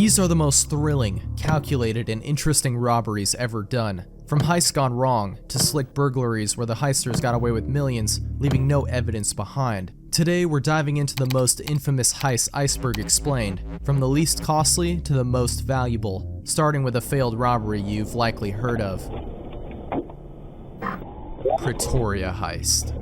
These are the most thrilling, calculated, and interesting robberies ever done. From heists gone wrong, to slick burglaries where the heisters got away with millions, leaving no evidence behind. Today we're diving into the most infamous Heists Iceberg explained, from the least costly to the most valuable, starting with a failed robbery you've likely heard of. Pretoria Heist.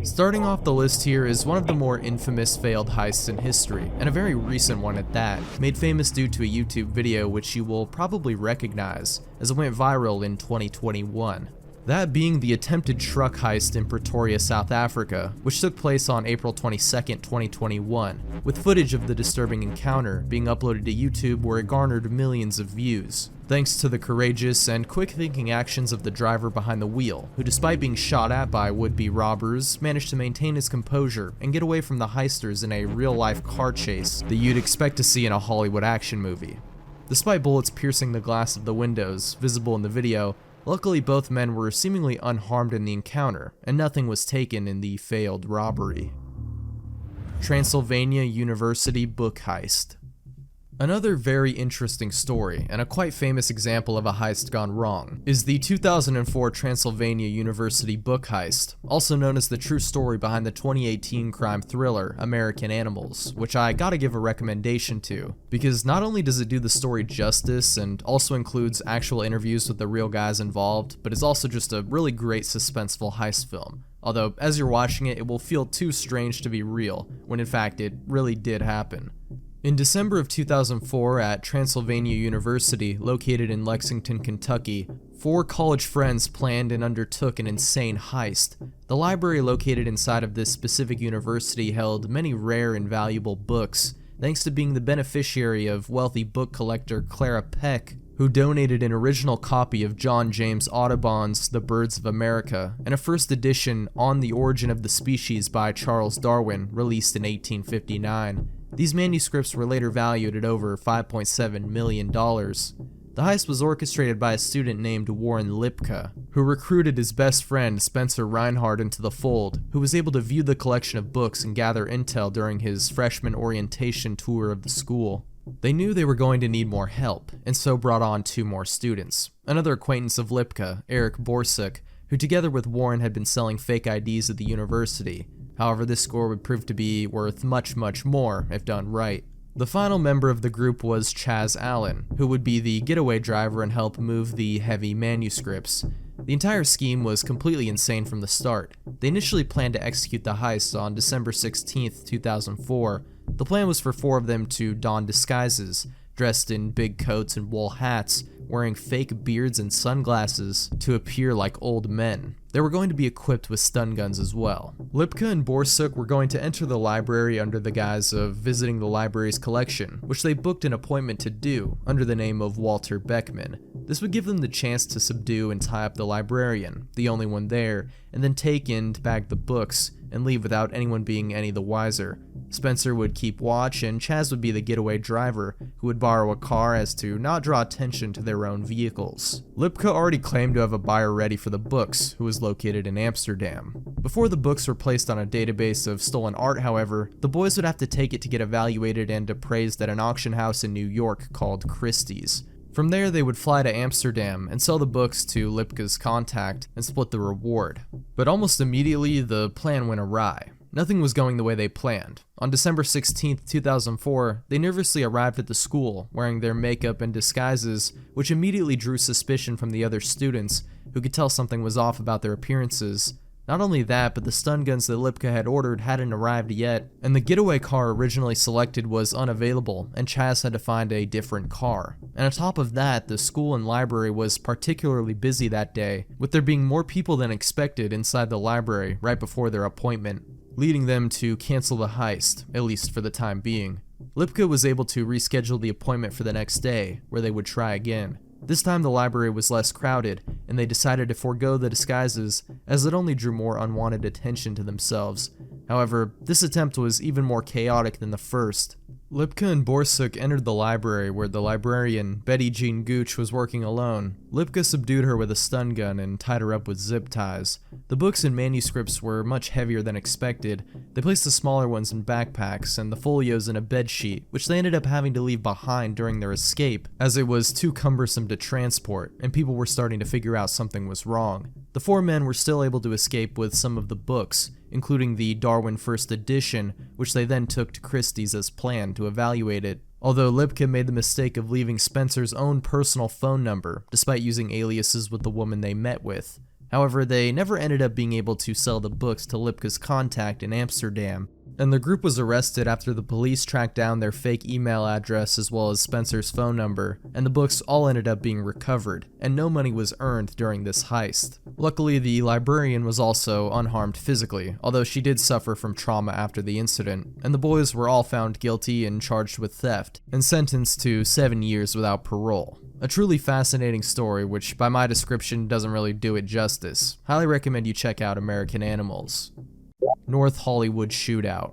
Starting off the list here is one of the more infamous failed heists in history, and a very recent one at that, made famous due to a YouTube video which you will probably recognize, as it went viral in 2021. That being the attempted truck heist in Pretoria, South Africa, which took place on April 22, 2021, with footage of the disturbing encounter being uploaded to YouTube where it garnered millions of views. Thanks to the courageous and quick-thinking actions of the driver behind the wheel, who despite being shot at by would-be robbers, managed to maintain his composure and get away from the heisters in a real-life car chase that you'd expect to see in a Hollywood action movie. Despite bullets piercing the glass of the windows, visible in the video, luckily both men were seemingly unharmed in the encounter, and nothing was taken in the failed robbery. Transylvania University book heist. Another very interesting story, and a quite famous example of a heist gone wrong, is the 2004 Transylvania University book heist, also known as the true story behind the 2018 crime thriller American Animals, which I gotta give a recommendation to, because not only does it do the story justice and also includes actual interviews with the real guys involved, but is also just a really great suspenseful heist film. Although, as you're watching it, it will feel too strange to be real, when in fact it really did happen. In December of 2004 at Transylvania University, located in Lexington, Kentucky, 4 college friends planned and undertook an insane heist. The library located inside of this specific university held many rare and valuable books, thanks to being the beneficiary of wealthy book collector Clara Peck, who donated an original copy of John James Audubon's The Birds of America and a first edition On the Origin of the Species by Charles Darwin, released in 1859. These manuscripts were later valued at over $5.7 million. The heist was orchestrated by a student named Warren Lipka, who recruited his best friend Spencer Reinhardt into the fold, who was able to view the collection of books and gather intel during his freshman orientation tour of the school. They knew they were going to need more help, and so brought on 2 more students. Another acquaintance of Lipka, Eric Borsuk, who together with Warren had been selling fake IDs at the university. However, this score would prove to be worth much more if done right. The final member of the group was Chaz Allen, who would be the getaway driver and help move the heavy manuscripts. The entire scheme was completely insane from the start. They initially planned to execute the heist on December 16, 2004. The plan was for 4 of them to don disguises, dressed in big coats and wool hats, wearing fake beards and sunglasses to appear like old men. They were going to be equipped with stun guns as well. Lipka and Borsuk were going to enter the library under the guise of visiting the library's collection, which they booked an appointment to do under the name of Walter Beckman. This would give them the chance to subdue and tie up the librarian, the only one there, and then take and bag the books and leave without anyone being any the wiser. Spencer would keep watch, and Chaz would be the getaway driver, who would borrow a car as to not draw attention to their own vehicles. Lipka already claimed to have a buyer ready for the books, who was located in Amsterdam. Before the books were placed on a database of stolen art, however, the boys would have to take it to get evaluated and appraised at an auction house in New York called Christie's. From there, they would fly to Amsterdam and sell the books to Lipka's contact and split the reward. But almost immediately, the plan went awry. Nothing was going the way they planned. On December 16, 2004, they nervously arrived at the school, wearing their makeup and disguises, which immediately drew suspicion from the other students, who could tell something was off about their appearances. Not only that, but the stun guns that Lipka had ordered hadn't arrived yet, and the getaway car originally selected was unavailable, and Chaz had to find a different car. And on top of that, the school and library was particularly busy that day, with there being more people than expected inside the library right before their appointment, leading them to cancel the heist, at least for the time being. Lipka was able to reschedule the appointment for the next day, where they would try again. This time the library was less crowded, and they decided to forego the disguises, as it only drew more unwanted attention to themselves. However, this attempt was even more chaotic than the first. Lipka and Borsuk entered the library where the librarian, Betty Jean Gooch, was working alone. Lipka subdued her with a stun gun and tied her up with zip ties. The books and manuscripts were much heavier than expected. They placed the smaller ones in backpacks and the folios in a bedsheet, which they ended up having to leave behind during their escape, as it was too cumbersome to transport, and people were starting to figure out something was wrong. The four men were still able to escape with some of the books, including the Darwin First Edition, which they then took to Christie's as planned to evaluate it. Although Lipka made the mistake of leaving Spencer's own personal phone number, despite using aliases with the woman they met with. However, they never ended up being able to sell the books to Lipka's contact in Amsterdam, and the group was arrested after the police tracked down their fake email address as well as Spencer's phone number, and the books all ended up being recovered, and no money was earned during this heist. Luckily, the librarian was also unharmed physically, although she did suffer from trauma after the incident, and the boys were all found guilty and charged with theft, and sentenced to 7 years without parole. A truly fascinating story, which by my description doesn't really do it justice. Highly recommend you check out American Animals. North Hollywood Shootout.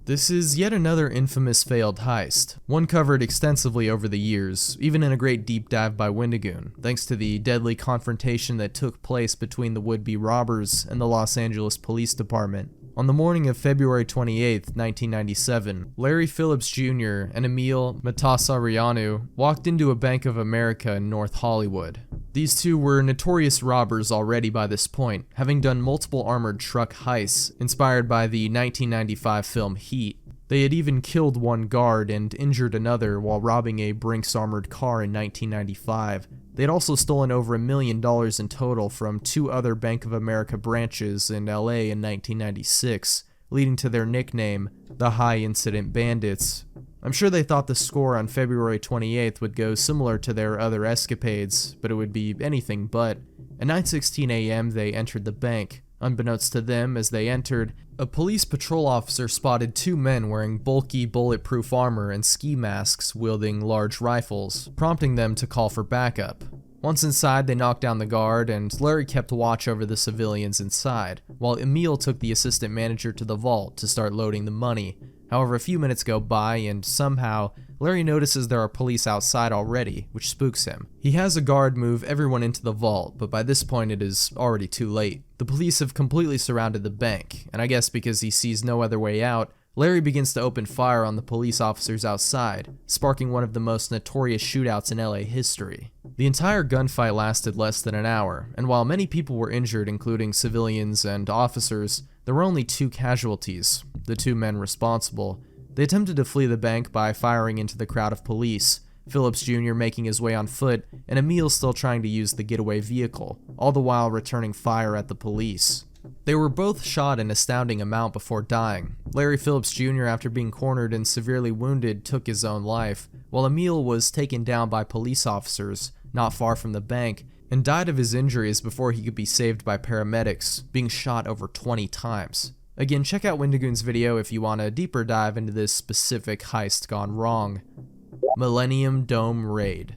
This is yet another infamous failed heist, one covered extensively over the years, even in a great deep dive by Wendigoon, thanks to the deadly confrontation that took place between the would-be robbers and the Los Angeles Police Department. On the morning of February 28, 1997, Larry Phillips Jr. and Emil Matasareanu walked into a Bank of America in North Hollywood. These two were notorious robbers already by this point, having done multiple armored truck heists inspired by the 1995 film Heat. They had even killed one guard and injured another while robbing a Brinks armored car in 1995. They had also stolen over $1 million in total from two other Bank of America branches in LA in 1996, leading to their nickname, the High Incident Bandits. I'm sure they thought the score on February 28th would go similar to their other escapades, but it would be anything but. At 9:16 a.m. they entered the bank. Unbeknownst to them, as they entered, a police patrol officer spotted two men wearing bulky bulletproof armor and ski masks wielding large rifles, prompting them to call for backup. Once inside, they knocked down the guard, and Larry kept watch over the civilians inside, while Emil took the assistant manager to the vault to start loading the money. However, a few minutes go by, and somehow, Larry notices there are police outside already, which spooks him. He has a guard move everyone into the vault, but by this point it is already too late. The police have completely surrounded the bank, and I guess because he sees no other way out, Larry begins to open fire on the police officers outside, sparking one of the most notorious shootouts in LA history. The entire gunfight lasted less than an hour, and while many people were injured, including civilians and officers, there were only 2 casualties, the 2 men responsible. They attempted to flee the bank by firing into the crowd of police, Phillips Jr. making his way on foot, and Emil still trying to use the getaway vehicle, all the while returning fire at the police. They were both shot an astounding amount before dying. Larry Phillips Jr., after being cornered and severely wounded, took his own life, while Emil was taken down by police officers not far from the bank and died of his injuries before he could be saved by paramedics, being shot over 20 times. Again, check out Wendigoon's video if you want a deeper dive into this specific heist gone wrong. Millennium Dome Raid.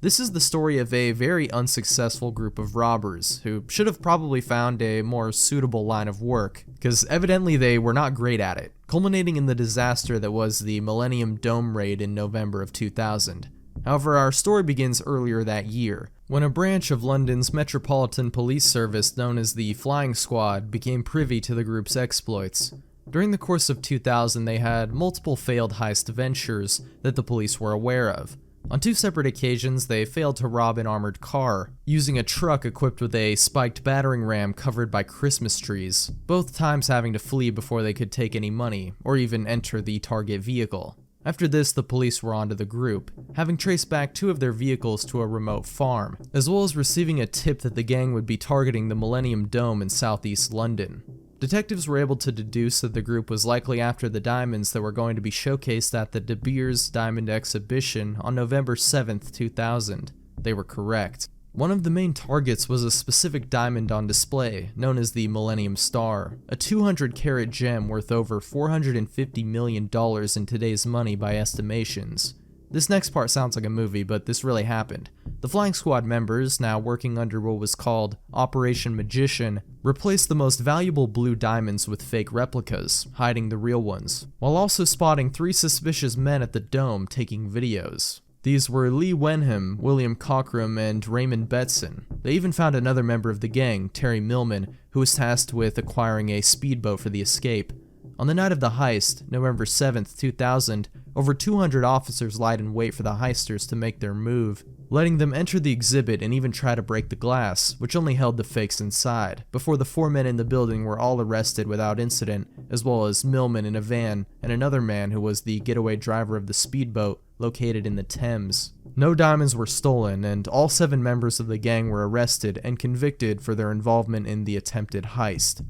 This is the story of a very unsuccessful group of robbers who should have probably found a more suitable line of work, because evidently they were not great at it, culminating in the disaster that was the Millennium Dome Raid in November of 2000. However, our story begins earlier that year, when a branch of London's Metropolitan Police Service known as the Flying Squad became privy to the group's exploits. During the course of 2000, they had multiple failed heist ventures that the police were aware of. On 2 separate occasions, they failed to rob an armored car, using a truck equipped with a spiked battering ram covered by Christmas trees, both times having to flee before they could take any money, or even enter the target vehicle. After this, the police were onto the group, having traced back 2 of their vehicles to a remote farm, as well as receiving a tip that the gang would be targeting the Millennium Dome in southeast London. Detectives were able to deduce that the group was likely after the diamonds that were going to be showcased at the De Beers Diamond Exhibition on November 7th, 2000. They were correct. One of the main targets was a specific diamond on display, known as the Millennium Star, a 200-carat gem worth over $450 million in today's money by estimations. This next part sounds like a movie, but this really happened. The flying squad members, now working under what was called Operation Magician, replaced the most valuable blue diamonds with fake replicas, hiding the real ones, while also spotting 3 suspicious men at the dome taking videos. These were Lee Wenham, William Cockram, and Raymond Betson. They even found another member of the gang, Terry Millman, who was tasked with acquiring a speedboat for the escape. On the night of the heist, November 7th, 2000, over 200 officers lied in wait for the heisters to make their move, letting them enter the exhibit and even try to break the glass, which only held the fakes inside, before the 4 men in the building were all arrested without incident, as well as Millman in a van and another man who was the getaway driver of the speedboat located in the Thames. No diamonds were stolen, and all 7 members of the gang were arrested and convicted for their involvement in the attempted heist.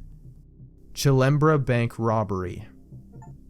Chilembra Bank Robbery.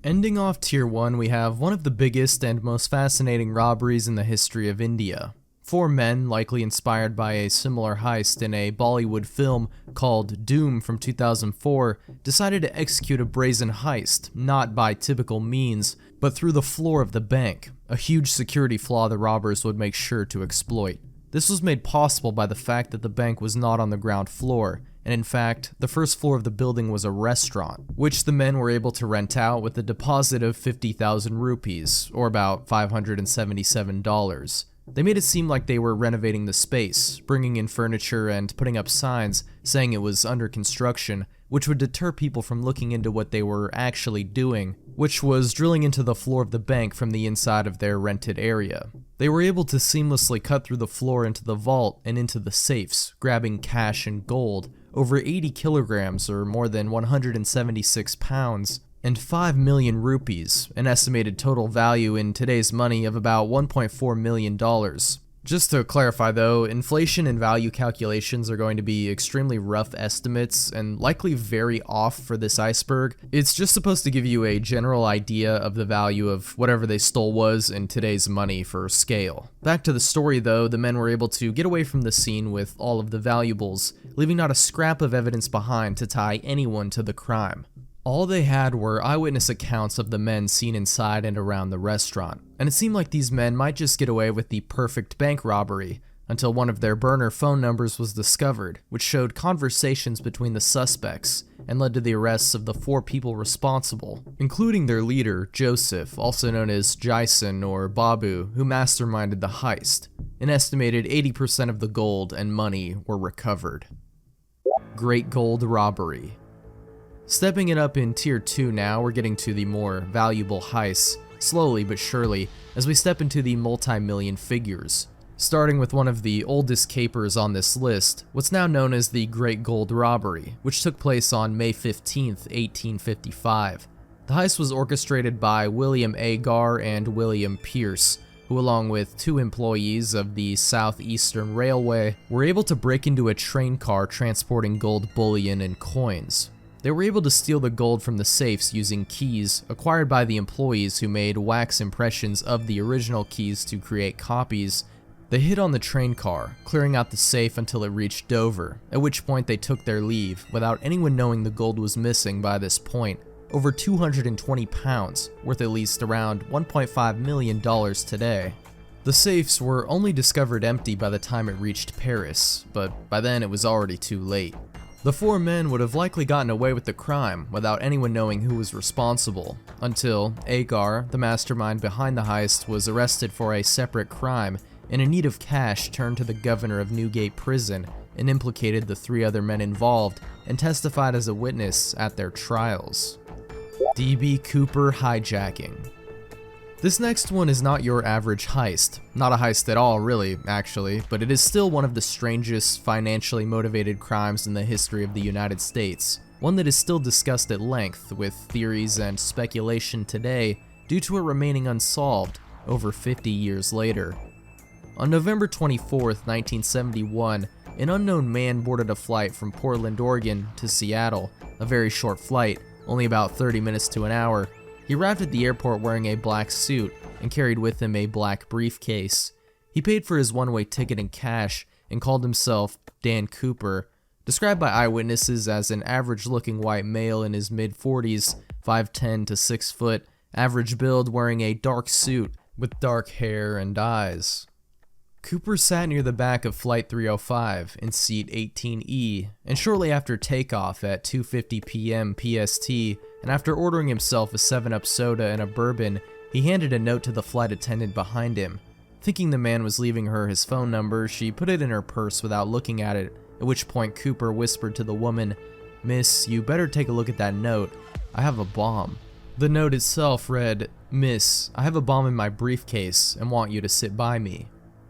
Ending off Tier 1, we have one of the biggest and most fascinating robberies in the history of India. 4 men, likely inspired by a similar heist in a Bollywood film called Doom from 2004, decided to execute a brazen heist, not by typical means, but through the floor of the bank, a huge security flaw the robbers would make sure to exploit. This was made possible by the fact that the bank was not on the ground floor, and in fact, the first floor of the building was a restaurant, which the men were able to rent out with a deposit of 50,000 rupees, or about $577. They made it seem like they were renovating the space, bringing in furniture and putting up signs saying it was under construction, which would deter people from looking into what they were actually doing, which was drilling into the floor of the bank from the inside of their rented area. They were able to seamlessly cut through the floor into the vault and into the safes, grabbing cash and gold, over 80 kilograms or more than 176 pounds, and 5 million rupees, an estimated total value in today's money of about $1.4 million. Just to clarify though, inflation and value calculations are going to be extremely rough estimates and likely very off for this iceberg. It's just supposed to give you a general idea of the value of whatever they stole was in today's money for scale. Back to the story though, the men were able to get away from the scene with all of the valuables, leaving not a scrap of evidence behind to tie anyone to the crime. All they had were eyewitness accounts of the men seen inside and around the restaurant, and it seemed like these men might just get away with the perfect bank robbery, until one of their burner phone numbers was discovered, which showed conversations between the suspects, and led to the arrests of the 4 people responsible, including their leader, Joseph, also known as Jason or Babu, who masterminded the heist. An estimated 80% of the gold and money were recovered. Great Gold Robbery. Stepping it up in Tier 2 now, we're getting to the more valuable heists, slowly but surely, as we step into the multi-million figures. Starting with one of the oldest capers on this list, what's now known as the Great Gold Robbery, which took place on May 15th, 1855. The heist was orchestrated by William Agar and William Pierce, who along with 2 employees of the Southeastern Railway were able to break into a train car transporting gold bullion and coins. They were able to steal the gold from the safes using keys acquired by the employees who made wax impressions of the original keys to create copies. They hid on the train car, clearing out the safe until it reached Dover, at which point they took their leave without anyone knowing the gold was missing by this point, over 220 pounds, worth at least around $1.5 million today. The safes were only discovered empty by the time it reached Paris, but by then it was already too late. The 4 men would have likely gotten away with the crime without anyone knowing who was responsible, until Agar, the mastermind behind the heist, was arrested for a separate crime and in need of cash turned to the governor of Newgate Prison and implicated the 3 other men involved and testified as a witness at their trials. D.B. Cooper hijacking. This next one is not your average heist. Not a heist at all, really, actually, but it is still one of the strangest financially motivated crimes in the history of the United States. One that is still discussed at length, with theories and speculation today due to it remaining unsolved over 50 years later. On November 24th, 1971, an unknown man boarded a flight from Portland, Oregon to Seattle, a very short flight, only about 30 minutes to an hour. He arrived at the airport wearing a black suit and carried with him a black briefcase. He paid for his one-way ticket in cash and called himself Dan Cooper, described by eyewitnesses as an average-looking white male in his mid-40s, 5'10" to 6 foot, average build, wearing a dark suit, with dark hair and eyes. Cooper sat near the back of Flight 305 in seat 18E, and shortly after takeoff at 2:50 p.m. PST, and after ordering himself a 7-Up soda and a bourbon, he handed a note to the flight attendant behind him. Thinking the man was leaving her his phone number, she put it in her purse without looking at it, at which point Cooper whispered to the woman, "Miss, you better take a look at that note. I have a bomb." The note itself read, "Miss, I have a bomb in my briefcase and want you to sit by me."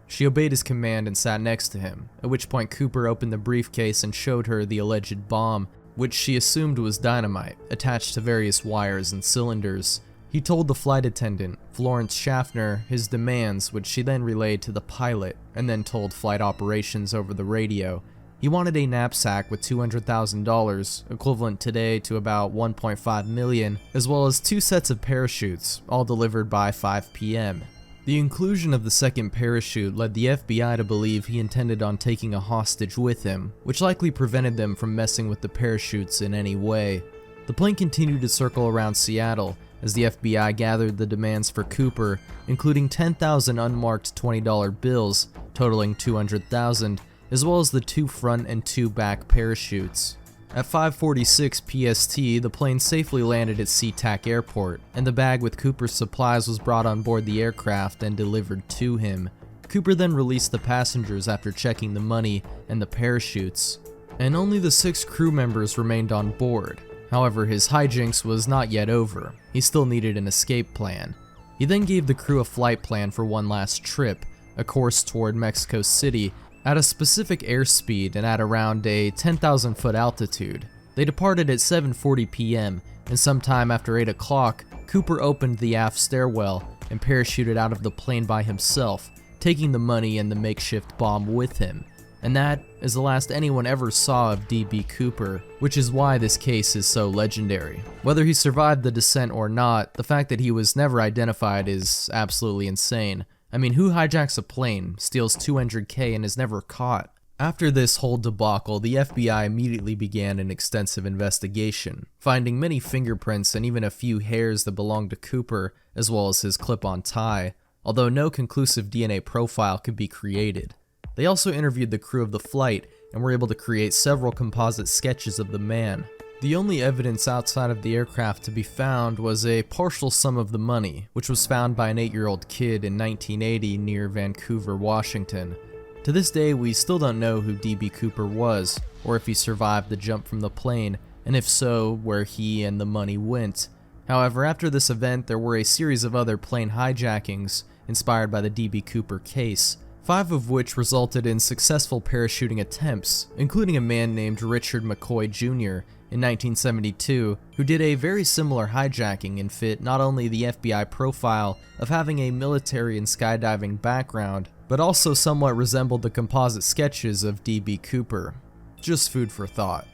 She obeyed his command and sat next to him, at which point Cooper opened the briefcase and showed her the alleged bomb, which she assumed was dynamite, attached to various wires and cylinders. He told the flight attendant, Florence Schaffner, his demands, which she then relayed to the pilot, and then told flight operations over the radio. He wanted a knapsack with $200,000, equivalent today to about $1.5 million, as well as 2 sets of parachutes, all delivered by 5 p.m. The inclusion of the second parachute led the FBI to believe he intended on taking a hostage with him, which likely prevented them from messing with the parachutes in any way. The plane continued to circle around Seattle as the FBI gathered the demands for Cooper, including 10,000 unmarked $20 bills, totaling $200,000, as well as the 2 front and 2 back parachutes. At 5:46 PST, the plane safely landed at SeaTac Airport, and the bag with Cooper's supplies was brought on board the aircraft and delivered to him. Cooper then released the passengers after checking the money and the parachutes, and only the 6 crew members remained on board. However, his hijinks was not yet over. He still needed an escape plan. He then gave the crew a flight plan for one last trip, a course toward Mexico City, at a specific airspeed and at around a 10,000 foot altitude. They departed at 7:40 p.m., and sometime after 8 o'clock, Cooper opened the aft stairwell and parachuted out of the plane by himself, taking the money and the makeshift bomb with him. And that is the last anyone ever saw of D.B. Cooper, which is why this case is so legendary. Whether he survived the descent or not, the fact that he was never identified is absolutely insane. I mean, who hijacks a plane, steals $200K, and is never caught? After this whole debacle, the FBI immediately began an extensive investigation, finding many fingerprints and even a few hairs that belonged to Cooper, as well as his clip-on tie, although no conclusive DNA profile could be created. They also interviewed the crew of the flight and were able to create several composite sketches of the man. The only evidence outside of the aircraft to be found was a partial sum of the money, which was found by an 8-year-old kid in 1980 near Vancouver, Washington. To this day, we still don't know who D.B. Cooper was, or if he survived the jump from the plane, and if so, where he and the money went. However, after this event, there were a series of other plane hijackings inspired by the D.B. Cooper case, 5 of which resulted in successful parachuting attempts, including a man named Richard McCoy Jr., in 1972, who did a very similar hijacking and fit not only the FBI profile of having a military and skydiving background, but also somewhat resembled the composite sketches of D.B. Cooper. Just food for thought.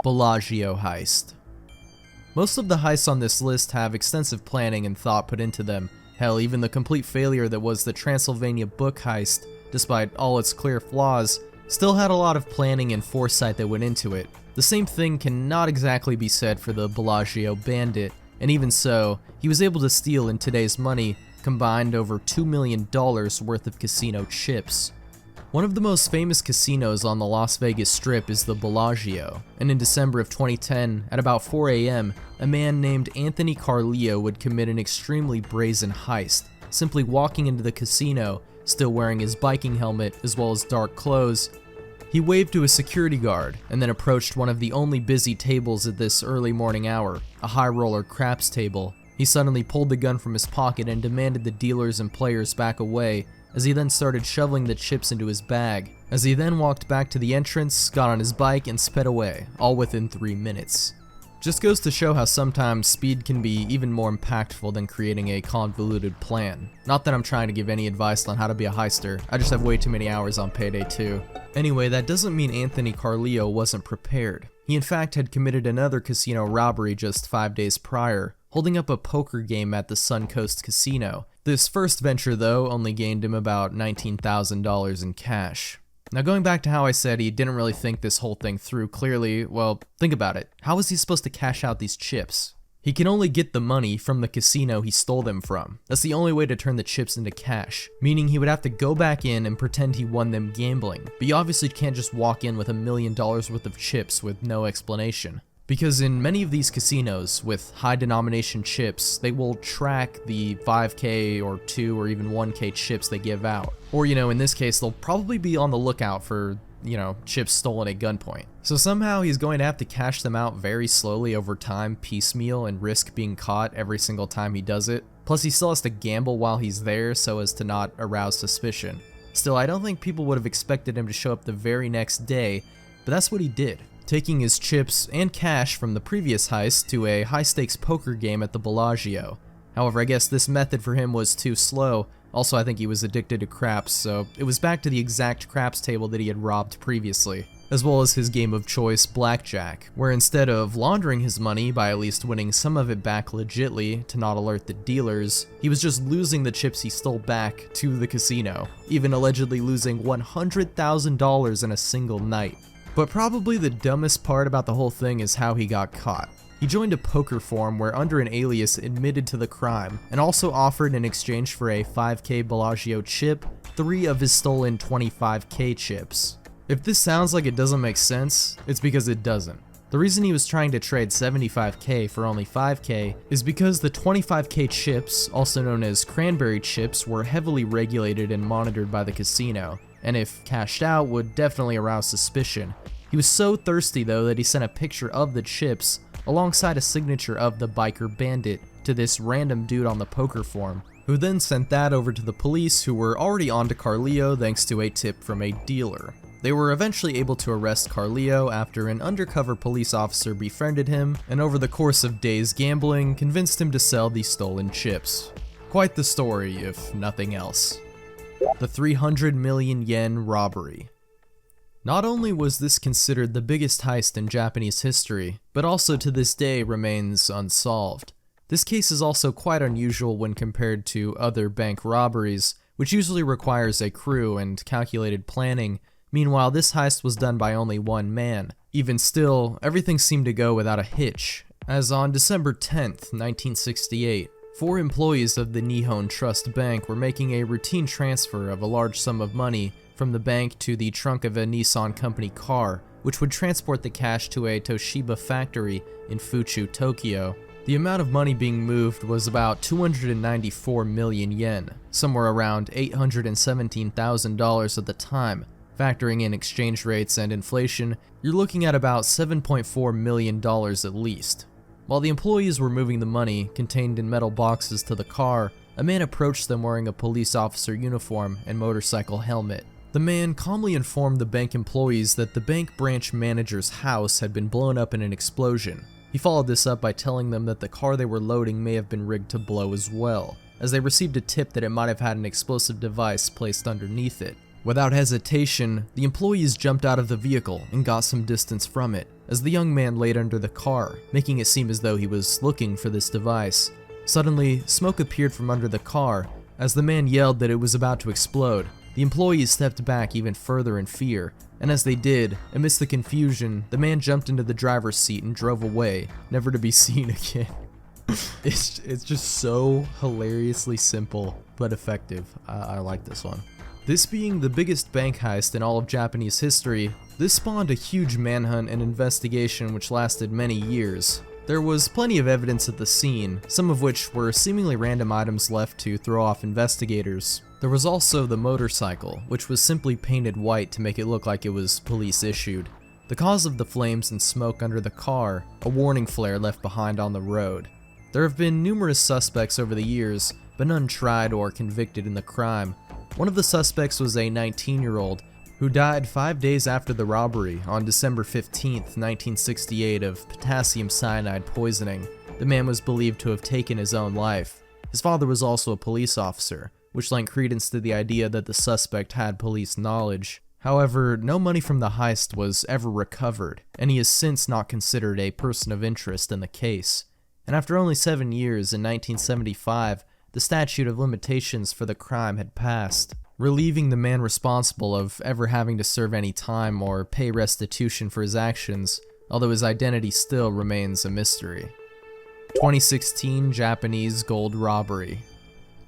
Bellagio heist. Most of the heists on this list have extensive planning and thought put into them. Hell, even the complete failure that was the Transylvania book heist, despite all its clear flaws, still had a lot of planning and foresight that went into it. The same thing cannot exactly be said for the Bellagio bandit, and even so, he was able to steal in today's money combined over $2 million worth of casino chips. One of the most famous casinos on the Las Vegas Strip is the Bellagio, and in December of 2010, at about 4 a.m., a man named Anthony Carleo would commit an extremely brazen heist, simply walking into the casino, still wearing his biking helmet as well as dark clothes. He waved to a security guard and then approached one of the only busy tables at this early morning hour, a high roller craps table. He suddenly pulled the gun from his pocket and demanded the dealers and players back away, as he then started shoveling the chips into his bag. As he then walked back to the entrance, got on his bike, and sped away, all within 3 minutes. Just goes to show how sometimes speed can be even more impactful than creating a convoluted plan. Not that I'm trying to give any advice on how to be a heister, I just have way too many hours on payday 2. Anyway, that doesn't mean Anthony Carleo wasn't prepared. He in fact had committed another casino robbery just 5 days prior, holding up a poker game at the Suncoast Casino. This first venture, though, only gained him about $19,000 in cash. Now, going back to how I said he didn't really think this whole thing through clearly, well, think about it. How was he supposed to cash out these chips? He can only get the money from the casino he stole them from. That's the only way to turn the chips into cash, meaning he would have to go back in and pretend he won them gambling. But you obviously can't just walk in with $1 million worth of chips with no explanation. Because in many of these casinos with high denomination chips, they will track the 5K or 2 or even 1K chips they give out. Or, in this case, they'll probably be on the lookout for, chips stolen at gunpoint. So somehow he's going to have to cash them out very slowly over time, piecemeal, and risk being caught every single time he does it. Plus, he still has to gamble while he's there so as to not arouse suspicion. Still, I don't think people would have expected him to show up the very next day, but that's what he did, taking his chips and cash from the previous heist to a high-stakes poker game at the Bellagio. However, I guess this method for him was too slow. Also, I think he was addicted to craps, so it was back to the exact craps table that he had robbed previously, as well as his game of choice, blackjack, where instead of laundering his money by at least winning some of it back legitly to not alert the dealers, he was just losing the chips he stole back to the casino, even allegedly losing $100,000 in a single night. But probably the dumbest part about the whole thing is how he got caught. He joined a poker forum where under an alias admitted to the crime, and also offered in exchange for a 5K Bellagio chip, 3 of his stolen 25K chips. If this sounds like it doesn't make sense, it's because it doesn't. The reason he was trying to trade 75K for only 5K is because the 25K chips, also known as cranberry chips, were heavily regulated and monitored by the casino, and if cashed out would definitely arouse suspicion. He was so thirsty though that he sent a picture of the chips alongside a signature of the biker bandit to this random dude on the poker forum, who then sent that over to the police, who were already onto Carleo thanks to a tip from a dealer. They were eventually able to arrest Carleo after an undercover police officer befriended him, and over the course of days gambling, convinced him to sell the stolen chips. Quite the story, if nothing else. The 300 million yen robbery. Not only was this considered the biggest heist in Japanese history, but also to this day remains unsolved. This case is also quite unusual when compared to other bank robberies, which usually requires a crew and calculated planning. Meanwhile, this heist was done by only one man. Even still, everything seemed to go without a hitch, as on December 10th, 1968, 4 employees of the Nihon Trust Bank were making a routine transfer of a large sum of money from the bank to the trunk of a Nissan company car, which would transport the cash to a Toshiba factory in Fuchu, Tokyo. The amount of money being moved was about 294 million yen, somewhere around $817,000 at the time. Factoring in exchange rates and inflation, you're looking at about $7.4 million at least. While the employees were moving the money, contained in metal boxes, to the car, a man approached them wearing a police officer uniform and motorcycle helmet. The man calmly informed the bank employees that the bank branch manager's house had been blown up in an explosion. He followed this up by telling them that the car they were loading may have been rigged to blow as well, as they received a tip that it might have had an explosive device placed underneath it. Without hesitation, the employees jumped out of the vehicle and got some distance from it, as the young man laid under the car, making it seem as though he was looking for this device. Suddenly, smoke appeared from under the car, as the man yelled that it was about to explode. The employees stepped back even further in fear, and as they did, amidst the confusion, the man jumped into the driver's seat and drove away, never to be seen again. It's just so hilariously simple, but effective. I like this one. This being the biggest bank heist in all of Japanese history, this spawned a huge manhunt and investigation which lasted many years. There was plenty of evidence at the scene, some of which were seemingly random items left to throw off investigators. There was also the motorcycle, which was simply painted white to make it look like it was police issued. The cause of the flames and smoke under the car, a warning flare left behind on the road. There have been numerous suspects over the years, but none tried or convicted in the crime. One of the suspects was a 19-year-old who died 5 days after the robbery on December 15th, 1968 of potassium cyanide poisoning. The man was believed to have taken his own life. His father was also a police officer, which lent credence to the idea that the suspect had police knowledge. However, no money from the heist was ever recovered, and he is since not considered a person of interest in the case. And after only 7 years, in 1975, the statute of limitations for the crime had passed, relieving the man responsible of ever having to serve any time or pay restitution for his actions, although his identity still remains a mystery. 2016 Japanese gold robbery.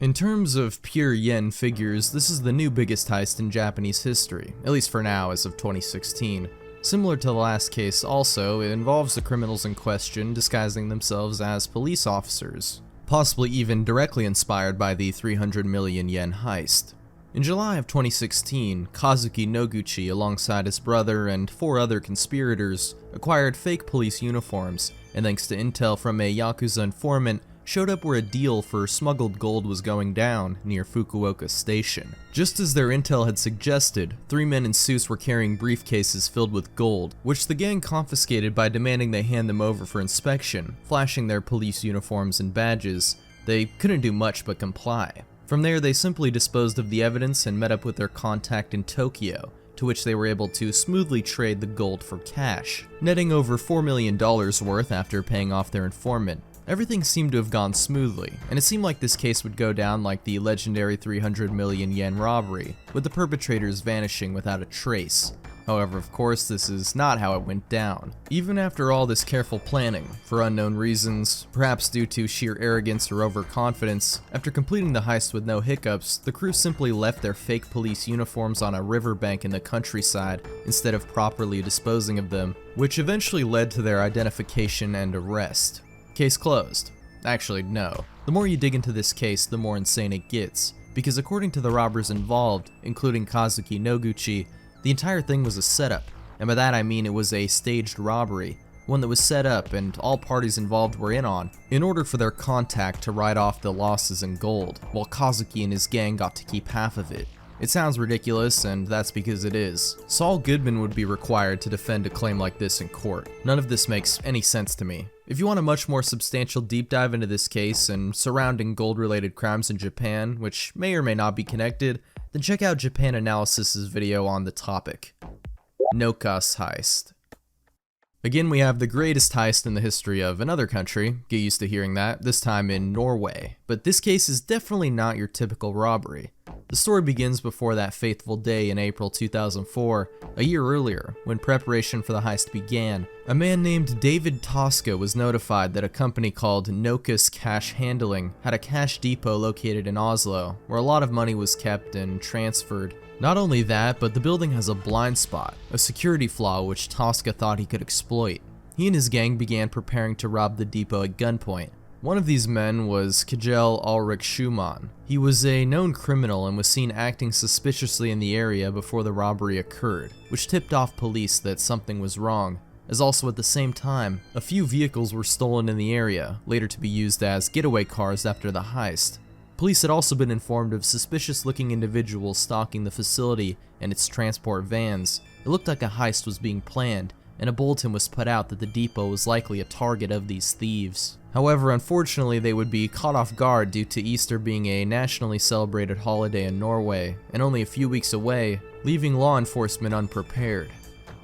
In terms of pure yen figures, this is the new biggest heist in Japanese history, at least for now as of 2016. Similar to the last case also, it involves the criminals in question disguising themselves as police officers, possibly even directly inspired by the 300 million yen heist. In July of 2016, Kazuki Noguchi, alongside his brother and 4 other conspirators, acquired fake police uniforms, and thanks to intel from a Yakuza informant, showed up where a deal for smuggled gold was going down near Fukuoka Station. Just as their intel had suggested, 3 men in suits were carrying briefcases filled with gold, which the gang confiscated by demanding they hand them over for inspection, flashing their police uniforms and badges. They couldn't do much but comply. From there, they simply disposed of the evidence and met up with their contact in Tokyo, to which they were able to smoothly trade the gold for cash, netting over $4 million worth after paying off their informant. Everything seemed to have gone smoothly, and it seemed like this case would go down like the legendary 300 million yen robbery, with the perpetrators vanishing without a trace. However, of course, this is not how it went down. Even after all this careful planning, for unknown reasons, perhaps due to sheer arrogance or overconfidence, after completing the heist with no hiccups, the crew simply left their fake police uniforms on a riverbank in the countryside instead of properly disposing of them, which eventually led to their identification and arrest. Case closed. Actually, no. The more you dig into this case, the more insane it gets, because according to the robbers involved, including Kazuki Noguchi, the entire thing was a setup, and by that I mean it was a staged robbery, one that was set up and all parties involved were in on, in order for their contact to write off the losses in gold, while Kazuki and his gang got to keep half of it. It sounds ridiculous, and that's because it is. Saul Goodman would be required to defend a claim like this in court. None of this makes any sense to me. If you want a much more substantial deep dive into this case and surrounding gold-related crimes in Japan, which may or may not be connected, then check out Japan Analysis's video on the topic. Nokas Heist. Again, we have the greatest heist in the history of another country, get used to hearing that, this time in Norway. But this case is definitely not your typical robbery. The story begins before that fateful day in April 2004, a year earlier, when preparation for the heist began. A man named David Tosca was notified that a company called Nokas Cash Handling had a cash depot located in Oslo, where a lot of money was kept and transferred. Not only that, but the building has a blind spot, a security flaw which Tosca thought he could exploit. He and his gang began preparing to rob the depot at gunpoint. One of these men was Kjell Ulrik Schumann. He was a known criminal and was seen acting suspiciously in the area before the robbery occurred, which tipped off police that something was wrong, as also at the same time, a few vehicles were stolen in the area, later to be used as getaway cars after the heist. Police had also been informed of suspicious-looking individuals stalking the facility and its transport vans. It looked like a heist was being planned, and a bulletin was put out that the depot was likely a target of these thieves. However, unfortunately, they would be caught off guard due to Easter being a nationally celebrated holiday in Norway, and only a few weeks away, leaving law enforcement unprepared.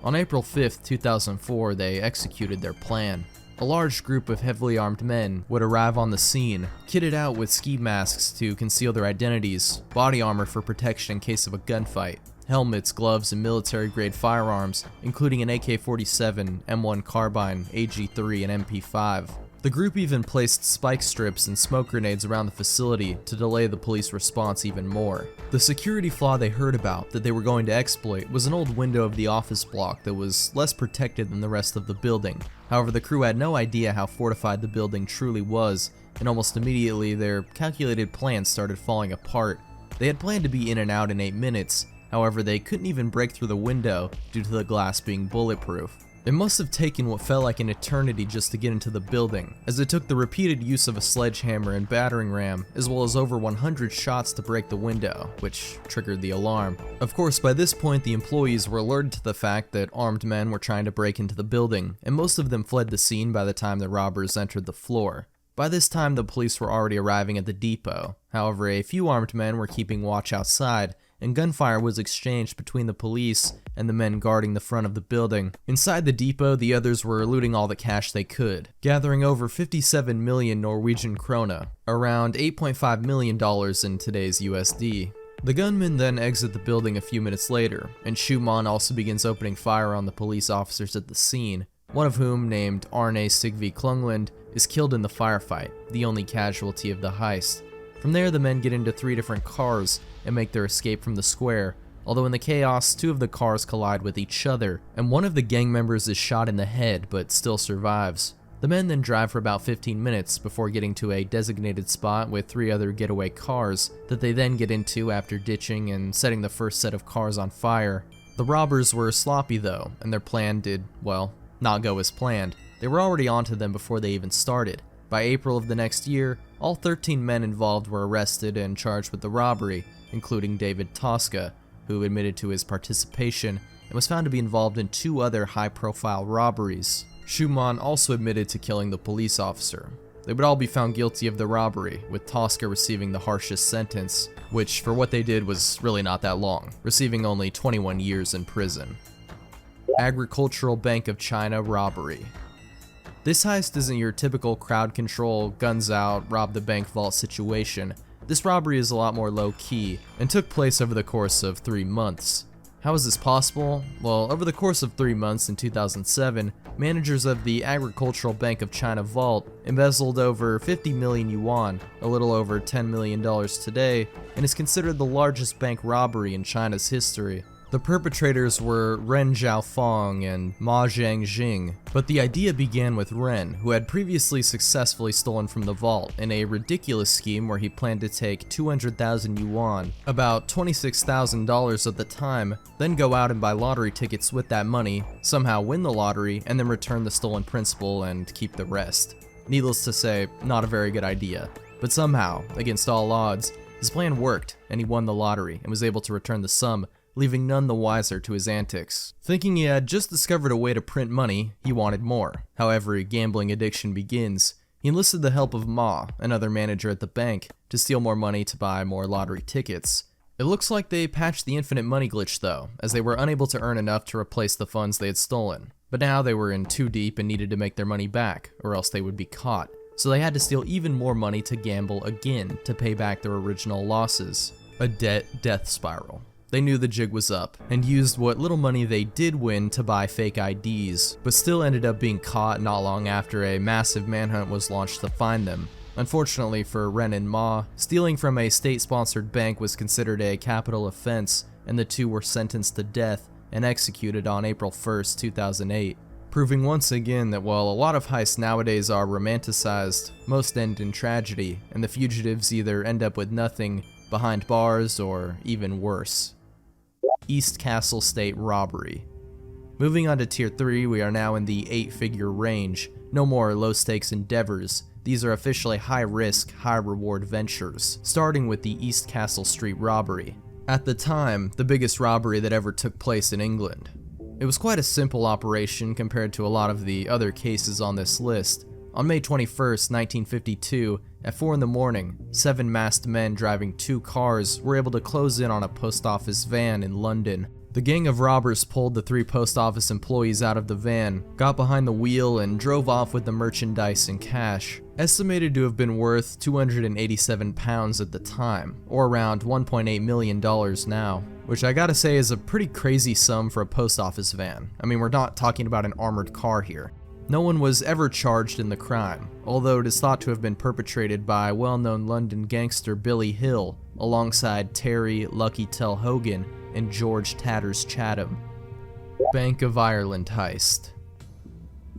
On April 5th, 2004, they executed their plan. A large group of heavily armed men would arrive on the scene, kitted out with ski masks to conceal their identities, body armor for protection in case of a gunfight, helmets, gloves, and military-grade firearms, including an AK-47, M1 carbine, AG-3, and MP5. The group even placed spike strips and smoke grenades around the facility to delay the police response even more. The security flaw they heard about that they were going to exploit was an old window of the office block that was less protected than the rest of the building. However, the crew had no idea how fortified the building truly was, and almost immediately their calculated plans started falling apart. They had planned to be in and out in 8 minutes, however they couldn't even break through the window due to the glass being bulletproof. It must have taken what felt like an eternity just to get into the building, as it took the repeated use of a sledgehammer and battering ram, as well as over 100 shots to break the window, which triggered the alarm. Of course, by this point the employees were alerted to the fact that armed men were trying to break into the building, and most of them fled the scene by the time the robbers entered the floor. By this time the police were already arriving at the depot. However, a few armed men were keeping watch outside, and gunfire was exchanged between the police and the men guarding the front of the building. Inside the depot, the others were looting all the cash they could, gathering over 57 million Norwegian krone, around $8.5 million in today's USD. The gunmen then exit the building a few minutes later, and Schumann also begins opening fire on the police officers at the scene. one of whom, named Arne Sigve Klungland, is killed in the firefight, the only casualty of the heist. From there, the men get into 3 different cars and make their escape from the square, although in the chaos, 2 of the cars collide with each other, and one of the gang members is shot in the head but still survives. The men then drive for about 15 minutes before getting to a designated spot with 3 other getaway cars that they then get into after ditching and setting the first set of cars on fire. The robbers were sloppy though, and their plan did, well, not go as planned. They were already onto them before they even started. By April of the next year, all 13 men involved were arrested and charged with the robbery, including David Tosca, who admitted to his participation and was found to be involved in 2 other high-profile robberies. Schumann also admitted to killing the police officer. They would all be found guilty of the robbery, with Tosca receiving the harshest sentence, which for what they did was really not that long, receiving only 21 years in prison. Agricultural Bank of China robbery. This heist isn't your typical crowd control, guns out, rob the bank vault situation. This robbery is a lot more low-key and took place over the course of 3 months. How is this possible? Well, over the course of 3 months in 2007, managers of the Agricultural Bank of China vault embezzled over 50 million yuan, a little over $10 million today, and is considered the largest bank robbery in China's history. The perpetrators were Ren Zhaofeng and Ma Zhangjing, but the idea began with Ren, who had previously successfully stolen from the vault in a ridiculous scheme where he planned to take 200,000 yuan, about $26,000 at the time, then go out and buy lottery tickets with that money, somehow win the lottery, and then return the stolen principal and keep the rest. Needless to say, not a very good idea. But somehow, against all odds, his plan worked, and he won the lottery and was able to return the sum, leaving none the wiser to his antics. Thinking he had just discovered a way to print money, he wanted more. However, a gambling addiction begins. He enlisted the help of Ma, another manager at the bank, to steal more money to buy more lottery tickets. It looks like they patched the infinite money glitch though, as they were unable to earn enough to replace the funds they had stolen. But now they were in too deep and needed to make their money back, or else they would be caught. So they had to steal even more money to gamble again to pay back their original losses. A death spiral. They knew the jig was up, and used what little money they did win to buy fake IDs, but still ended up being caught not long after a massive manhunt was launched to find them. Unfortunately for Ren and Ma, stealing from a state-sponsored bank was considered a capital offense, and the 2 were sentenced to death and executed on April 1st, 2008. Proving once again that while a lot of heists nowadays are romanticized, most end in tragedy, and the fugitives either end up with nothing, behind bars, or even worse. East Castle State robbery. Moving on to Tier 3, we are now in the 8-figure range. No more low-stakes endeavors. These are officially high-risk, high-reward ventures, starting with the East Castle Street robbery. At the time, the biggest robbery that ever took place in England. It was quite a simple operation compared to a lot of the other cases on this list. On May 21st, 1952, at 4 in the morning, 7 masked men driving 2 cars were able to close in on a post office van in London. The gang of robbers pulled the 3 post office employees out of the van, got behind the wheel, and drove off with the merchandise and cash, estimated to have been worth £287 at the time, or around $1.8 million now, which I gotta say is a pretty crazy sum for a post office van. I mean, we're not talking about an armored car here. No one was ever charged in the crime, although it is thought to have been perpetrated by well-known London gangster Billy Hill, alongside Terry Lucky Tell Hogan and George Tatters Chatham. Bank of Ireland heist.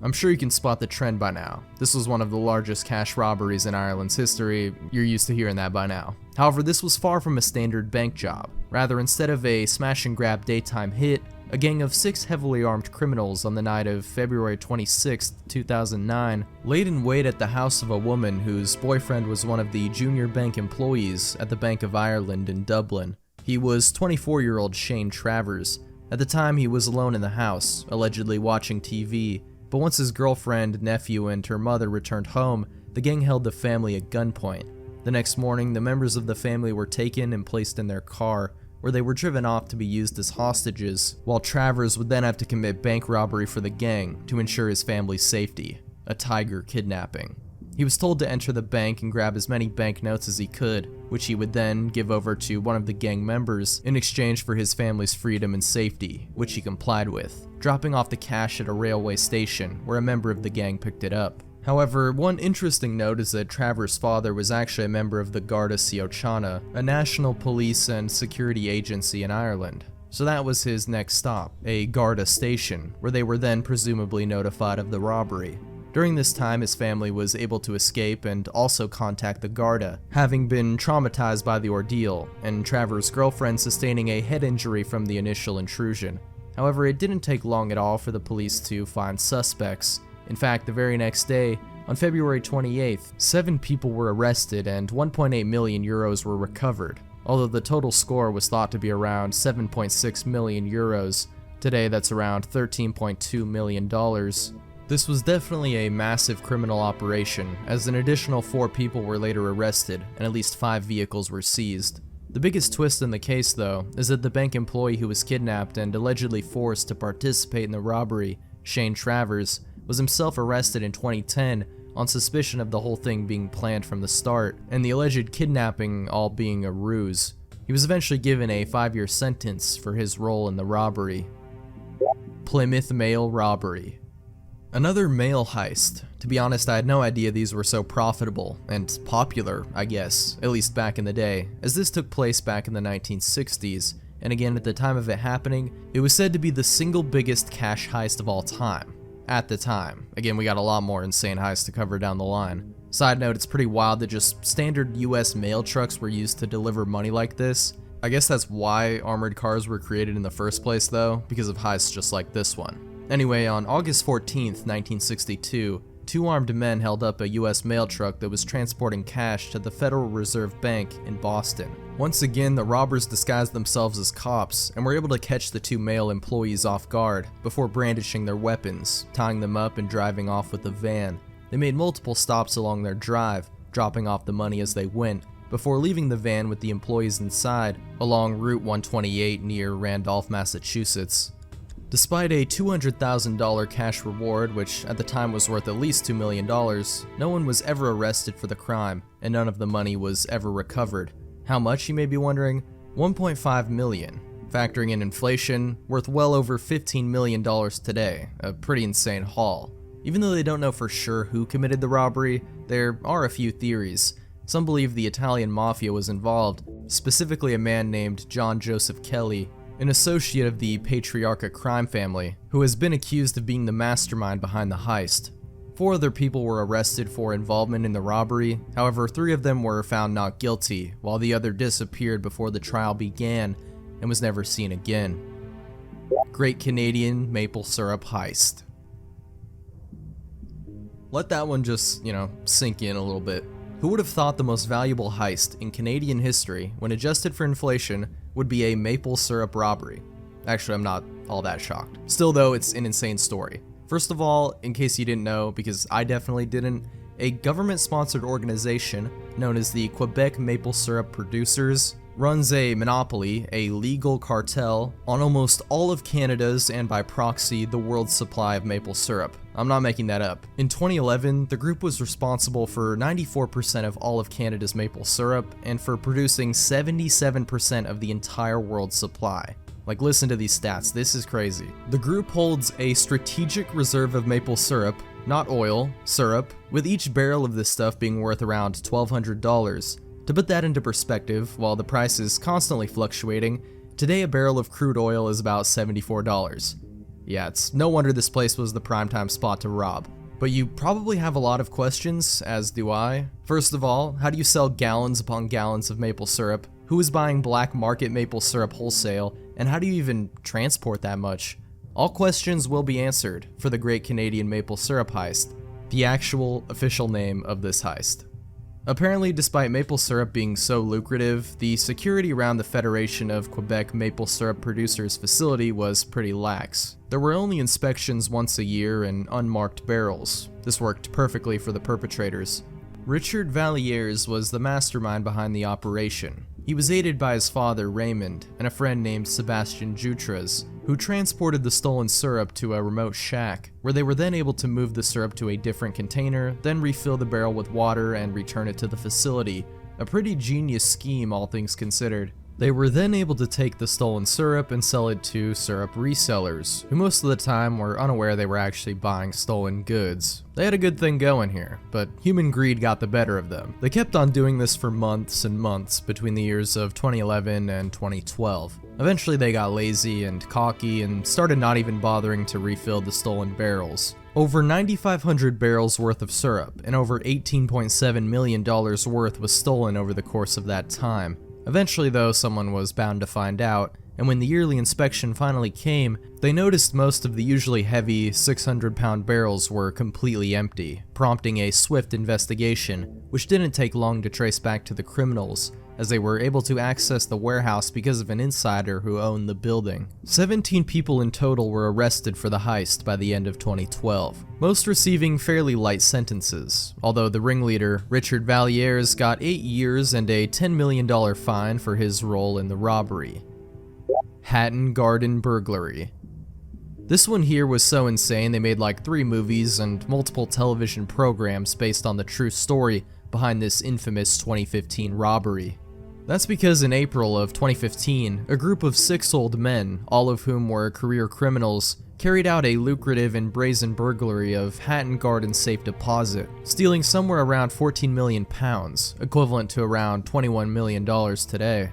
I'm sure you can spot the trend by now. This was one of the largest cash robberies in Ireland's history. You're used to hearing that by now. However, this was far from a standard bank job. Rather, instead of a smash-and-grab daytime hit, a gang of 6 heavily armed criminals on the night of February 26, 2009, laid in wait at the house of a woman whose boyfriend was one of the junior bank employees at the Bank of Ireland in Dublin. He was 24-year-old Shane Travers. At the time, he was alone in the house, allegedly watching TV, but once his girlfriend, nephew, and her mother returned home, the gang held the family at gunpoint. The next morning, the members of the family were taken and placed in their car, where they were driven off to be used as hostages, while Travers would then have to commit bank robbery for the gang to ensure his family's safety, a tiger kidnapping. He was told to enter the bank and grab as many banknotes as he could, which he would then give over to one of the gang members in exchange for his family's freedom and safety, which he complied with, dropping off the cash at a railway station where a member of the gang picked it up. However, one interesting note is that Travers' father was actually a member of the Garda Síochána, a national police and security agency in Ireland. So that was his next stop, a Garda station, where they were then presumably notified of the robbery. During this time, his family was able to escape and also contact the Garda, having been traumatized by the ordeal, and Travers' girlfriend sustaining a head injury from the initial intrusion. However, it didn't take long at all for the police to find suspects. In fact, the very next day, on February 28th, 7 people were arrested and 1.8 million euros were recovered, although the total score was thought to be around 7.6 million euros. Today, that's around $13.2 million. This was definitely a massive criminal operation, as an additional 4 people were later arrested and at least 5 vehicles were seized. The biggest twist in the case, though, is that the bank employee who was kidnapped and allegedly forced to participate in the robbery, Shane Travers, was himself arrested in 2010 on suspicion of the whole thing being planned from the start, and the alleged kidnapping all being a ruse. He was eventually given a 5-year sentence for his role in the robbery. Plymouth Mail Robbery. Another mail heist. To be honest, I had no idea these were so profitable, and popular, I guess, at least back in the day, as this took place back in the 1960s, and again at the time of it happening, it was said to be the single biggest cash heist of all time. At the time. Again, we got a lot more insane heists to cover down the line. Side note, it's pretty wild that just standard US mail trucks were used to deliver money like this. I guess that's why armored cars were created in the first place though, because of heists just like this one. Anyway, on August 14th, 1962, 2 armed men held up a US mail truck that was transporting cash to the Federal Reserve Bank in Boston. Once again, the robbers disguised themselves as cops and were able to catch the 2 male employees off guard before brandishing their weapons, tying them up and driving off with the van. They made multiple stops along their drive, dropping off the money as they went, before leaving the van with the employees inside along Route 128 near Randolph, Massachusetts. Despite a $200,000 cash reward, which at the time was worth at least $2 million, no one was ever arrested for the crime, and none of the money was ever recovered. How much, you may be wondering? $1.5 million. Factoring in inflation, worth well over $15 million today, a pretty insane haul. Even though they don't know for sure who committed the robbery, there are a few theories. Some believe the Italian mafia was involved, specifically a man named John Joseph Kelly, an associate of the Patriarca crime family, who has been accused of being the mastermind behind the heist. 4 other people were arrested for involvement in the robbery, however 3 of them were found not guilty, while the other disappeared before the trial began and was never seen again. Great Canadian Maple Syrup Heist. Let that one just, sink in a little bit. Who would have thought the most valuable heist in Canadian history, when adjusted for inflation, would be a maple syrup robbery? Actually, I'm not all that shocked. Still though, it's an insane story. First of all, in case you didn't know, because I definitely didn't, a government-sponsored organization known as the Quebec Maple Syrup Producers runs a monopoly, a legal cartel, on almost all of Canada's and by proxy the world's supply of maple syrup. I'm not making that up. In 2011, the group was responsible for 94% of all of Canada's maple syrup and for producing 77% of the entire world's supply. Like, listen to these stats, this is crazy. The group holds a strategic reserve of maple syrup, not oil, syrup, with each barrel of this stuff being worth around $1,200. To put that into perspective, while the price is constantly fluctuating, today a barrel of crude oil is about $74. Yeah, it's no wonder this place was the primetime spot to rob. But you probably have a lot of questions, as do I. First of all, how do you sell gallons upon gallons of maple syrup? Who is buying black market maple syrup wholesale? And how do you even transport that much? All questions will be answered for the Great Canadian Maple Syrup Heist, the actual official name of this heist. Apparently, despite maple syrup being so lucrative, the security around the Federation of Quebec Maple Syrup Producers facility was pretty lax. There were only inspections once a year and unmarked barrels. This worked perfectly for the perpetrators. Richard Vallières was the mastermind behind the operation. He was aided by his father Raymond and a friend named Sebastian Jutras, who who transported the stolen syrup to a remote shack, where they were then able to move the syrup to a different container, then refill the barrel with water and return it to the facility. A pretty genius scheme, all things considered. They were then able to take the stolen syrup and sell it to syrup resellers, who most of the time were unaware they were actually buying stolen goods. They had a good thing going here, but human greed got the better of them. They kept on doing this for months and months between the years of 2011 and 2012. Eventually they got lazy and cocky and started not even bothering to refill the stolen barrels. Over 9,500 barrels worth of syrup and over $18.7 million worth was stolen over the course of that time. Eventually though, someone was bound to find out, and when the yearly inspection finally came, they noticed most of the usually heavy 600-pound barrels were completely empty, prompting a swift investigation, which didn't take long to trace back to the criminals, as they were able to access the warehouse because of an insider who owned the building. 17 people in total were arrested for the heist by the end of 2012, most receiving fairly light sentences, although the ringleader, Richard Valliers, got 8 years and a $10 million fine for his role in the robbery. Hatton Garden burglary. This one here was so insane they made like 3 movies and multiple television programs based on the true story behind this infamous 2015 robbery. That's because in April of 2015, a group of 6 old men, all of whom were career criminals, carried out a lucrative and brazen burglary of Hatton Garden Safe Deposit, stealing somewhere around 14 million pounds, equivalent to around $21 million today.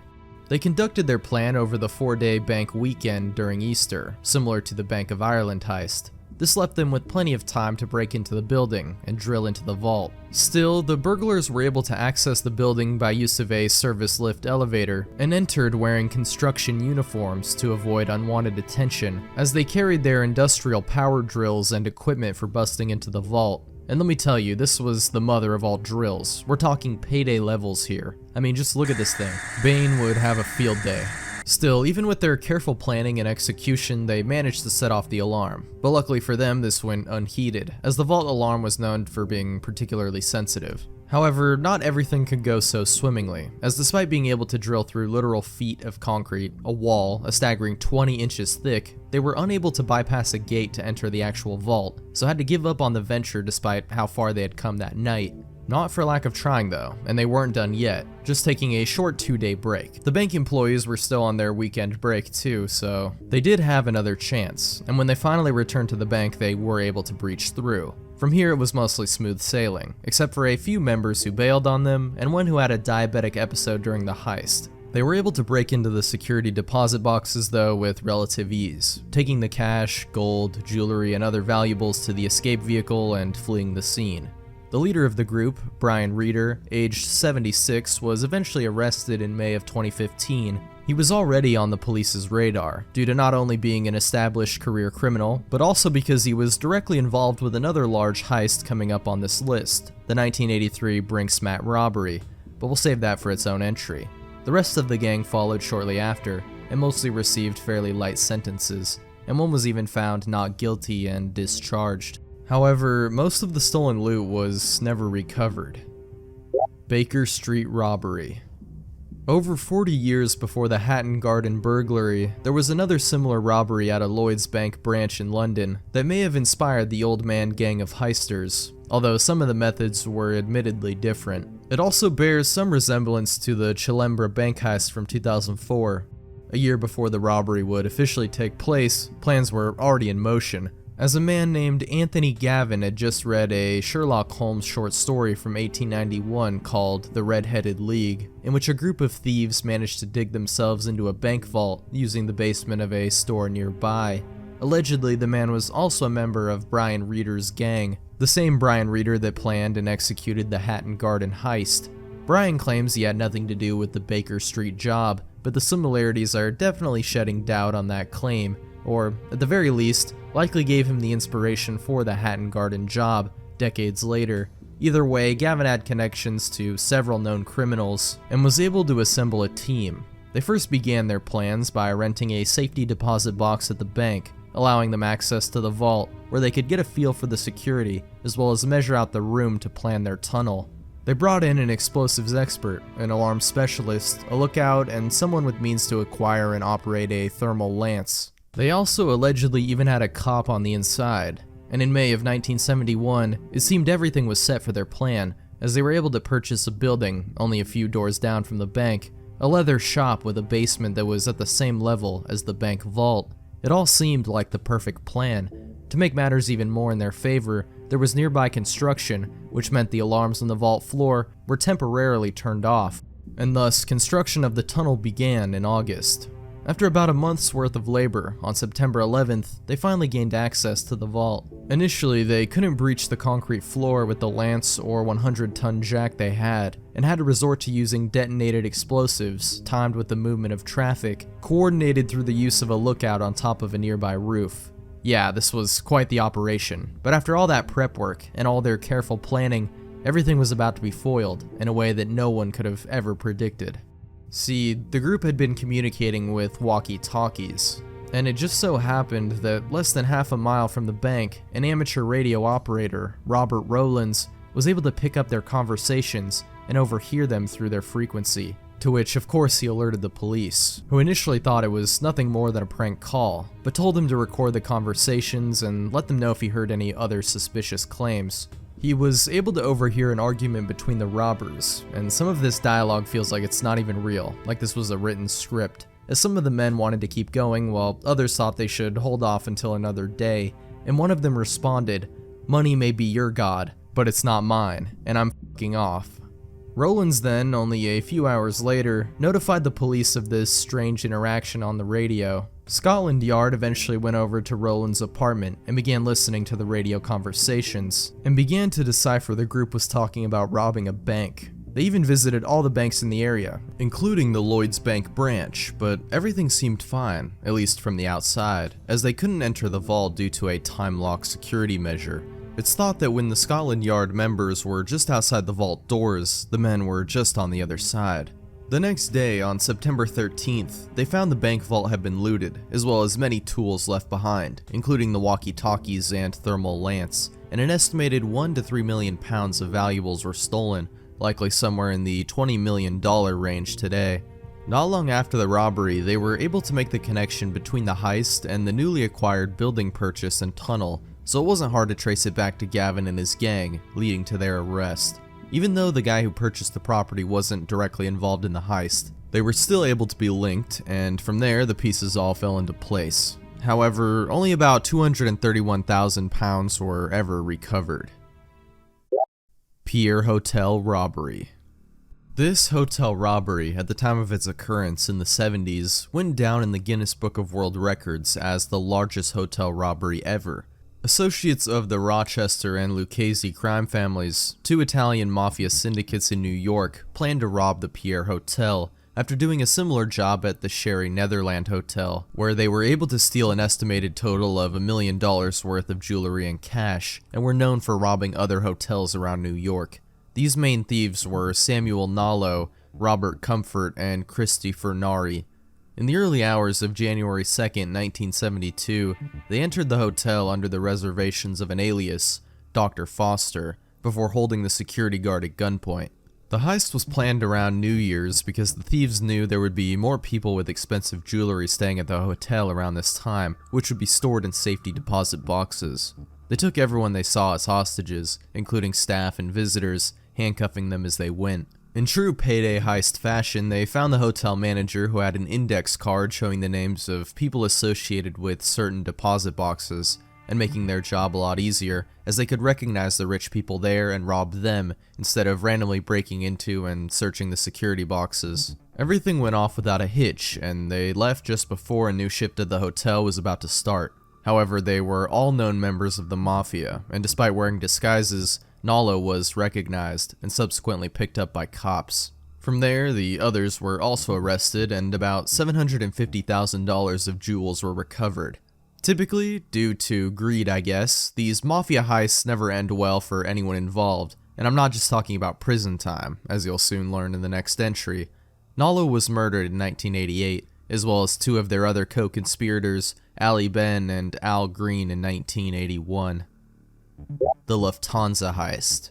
They conducted their plan over the 4-day bank weekend during Easter, similar to the Bank of Ireland heist. This left them with plenty of time to break into the building and drill into the vault. Still, the burglars were able to access the building by use of a service lift elevator and entered wearing construction uniforms to avoid unwanted attention, as they carried their industrial power drills and equipment for busting into the vault. And let me tell you, this was the mother of all drills. We're talking payday levels here. I mean, just look at this thing. Bane would have a field day. Still, even with their careful planning and execution, they managed to set off the alarm. But luckily for them, this went unheeded, as the vault alarm was known for being particularly sensitive. However, not everything could go so swimmingly, as despite being able to drill through literal feet of concrete, a wall, a staggering 20 inches thick, they were unable to bypass a gate to enter the actual vault, so had to give up on the venture despite how far they had come that night. Not for lack of trying though, and they weren't done yet, just taking a short 2-day break. The bank employees were still on their weekend break too, so they did have another chance, and when they finally returned to the bank they were able to breach through. From here it was mostly smooth sailing, except for a few members who bailed on them, and one who had a diabetic episode during the heist. They were able to break into the security deposit boxes though with relative ease, taking the cash, gold, jewelry, and other valuables to the escape vehicle and fleeing the scene. The leader of the group, Brian Reeder, aged 76, was eventually arrested in May of 2015. He was already on the police's radar, due to not only being an established career criminal, but also because he was directly involved with another large heist coming up on this list, the 1983 Brinks-Mat robbery, but we'll save that for its own entry. The rest of the gang followed shortly after, and mostly received fairly light sentences, and one was even found not guilty and discharged. However, most of the stolen loot was never recovered. Baker Street robbery. Over 40 years before the Hatton Garden burglary, there was another similar robbery at a Lloyds Bank branch in London that may have inspired the Old Man gang of heisters, although some of the methods were admittedly different. It also bears some resemblance to the Chilembra bank heist from 2004. A year before the robbery would officially take place, plans were already in motion, as a man named Anthony Gavin had just read a Sherlock Holmes short story from 1891 called The Red-Headed League, in which a group of thieves managed to dig themselves into a bank vault using the basement of a store nearby. Allegedly, the man was also a member of Brian Reeder's gang, the same Brian Reeder that planned and executed the Hatton Garden heist. Brian claims he had nothing to do with the Baker Street job, but the similarities are definitely shedding doubt on that claim, or, at the very least, likely gave him the inspiration for the Hatton Garden job decades later. Either way, Gavin had connections to several known criminals and was able to assemble a team. They first began their plans by renting a safety deposit box at the bank, allowing them access to the vault where they could get a feel for the security as well as measure out the room to plan their tunnel. They brought in an explosives expert, an alarm specialist, a lookout, and someone with means to acquire and operate a thermal lance. They also allegedly even had a cop on the inside, and in May of 1971, it seemed everything was set for their plan, as they were able to purchase a building only a few doors down from the bank, a leather shop with a basement that was at the same level as the bank vault. It all seemed like the perfect plan. To make matters even more in their favor, there was nearby construction, which meant the alarms on the vault floor were temporarily turned off, and thus construction of the tunnel began in August. After about a month's worth of labor, on September 11th, they finally gained access to the vault. Initially, they couldn't breach the concrete floor with the lance or 100-ton jack they had, and had to resort to using detonated explosives, timed with the movement of traffic, coordinated through the use of a lookout on top of a nearby roof. Yeah, this was quite the operation, but after all that prep work and all their careful planning, everything was about to be foiled in a way that no one could have ever predicted. See, the group had been communicating with walkie-talkies, and it just so happened that less than half a mile from the bank, an amateur radio operator, Robert Rowlands, was able to pick up their conversations and overhear them through their frequency, to which of course he alerted the police, who initially thought it was nothing more than a prank call, but told him to record the conversations and let them know if he heard any other suspicious claims. He was able to overhear an argument between the robbers, and some of this dialogue feels like it's not even real, like this was a written script, as some of the men wanted to keep going while others thought they should hold off until another day, and one of them responded, "Money may be your god, but it's not mine, and I'm f***ing off." Rowlands then, only a few hours later, notified the police of this strange interaction on the radio. Scotland Yard eventually went over to Rowlands' apartment and began listening to the radio conversations, and began to decipher the group was talking about robbing a bank. They even visited all the banks in the area, including the Lloyds Bank branch, but everything seemed fine, at least from the outside, as they couldn't enter the vault due to a time-lock security measure. It's thought that when the Scotland Yard members were just outside the vault doors, the men were just on the other side. The next day, on September 13th, they found the bank vault had been looted, as well as many tools left behind, including the walkie-talkies and thermal lance, and an estimated 1 to 3 million pounds of valuables were stolen, likely somewhere in the $20 million range today. Not long after the robbery, they were able to make the connection between the heist and the newly acquired building purchase and tunnel, so it wasn't hard to trace it back to Gavin and his gang, leading to their arrest. Even though the guy who purchased the property wasn't directly involved in the heist, they were still able to be linked, and from there the pieces all fell into place. However, only about 231,000 pounds were ever recovered. Pier Hotel Robbery. This hotel robbery, at the time of its occurrence in the 70s, went down in the Guinness Book of World Records as the largest hotel robbery ever. Associates of the Rochester and Lucchese crime families, two Italian mafia syndicates in New York, planned to rob the Pier Hotel after doing a similar job at the Sherry Netherland Hotel, where they were able to steal an estimated total of $1 million worth of jewelry and cash, and were known for robbing other hotels around New York. These main thieves were Samuel Nallo, Robert Comfort, and Christy Furnari. In the early hours of January 2nd, 1972, they entered the hotel under the reservations of an alias, Dr. Foster, before holding the security guard at gunpoint. The heist was planned around New Year's because the thieves knew there would be more people with expensive jewelry staying at the hotel around this time, which would be stored in safety deposit boxes. They took everyone they saw as hostages, including staff and visitors, handcuffing them as they went. In true payday heist fashion, they found the hotel manager who had an index card showing the names of people associated with certain deposit boxes, and making their job a lot easier, as they could recognize the rich people there and rob them, instead of randomly breaking into and searching the security boxes. Everything went off without a hitch, and they left just before a new shift at the hotel was about to start. However, they were all known members of the Mafia, and despite wearing disguises, Nallo was recognized and subsequently picked up by cops. From there, the others were also arrested, and about $750,000 of jewels were recovered. Typically, due to greed I guess, these mafia heists never end well for anyone involved, and I'm not just talking about prison time, as you'll soon learn in the next entry. Nallo was murdered in 1988, as well as two of their other co-conspirators, Ali Ben and Al Green, in 1981. The Lufthansa Heist.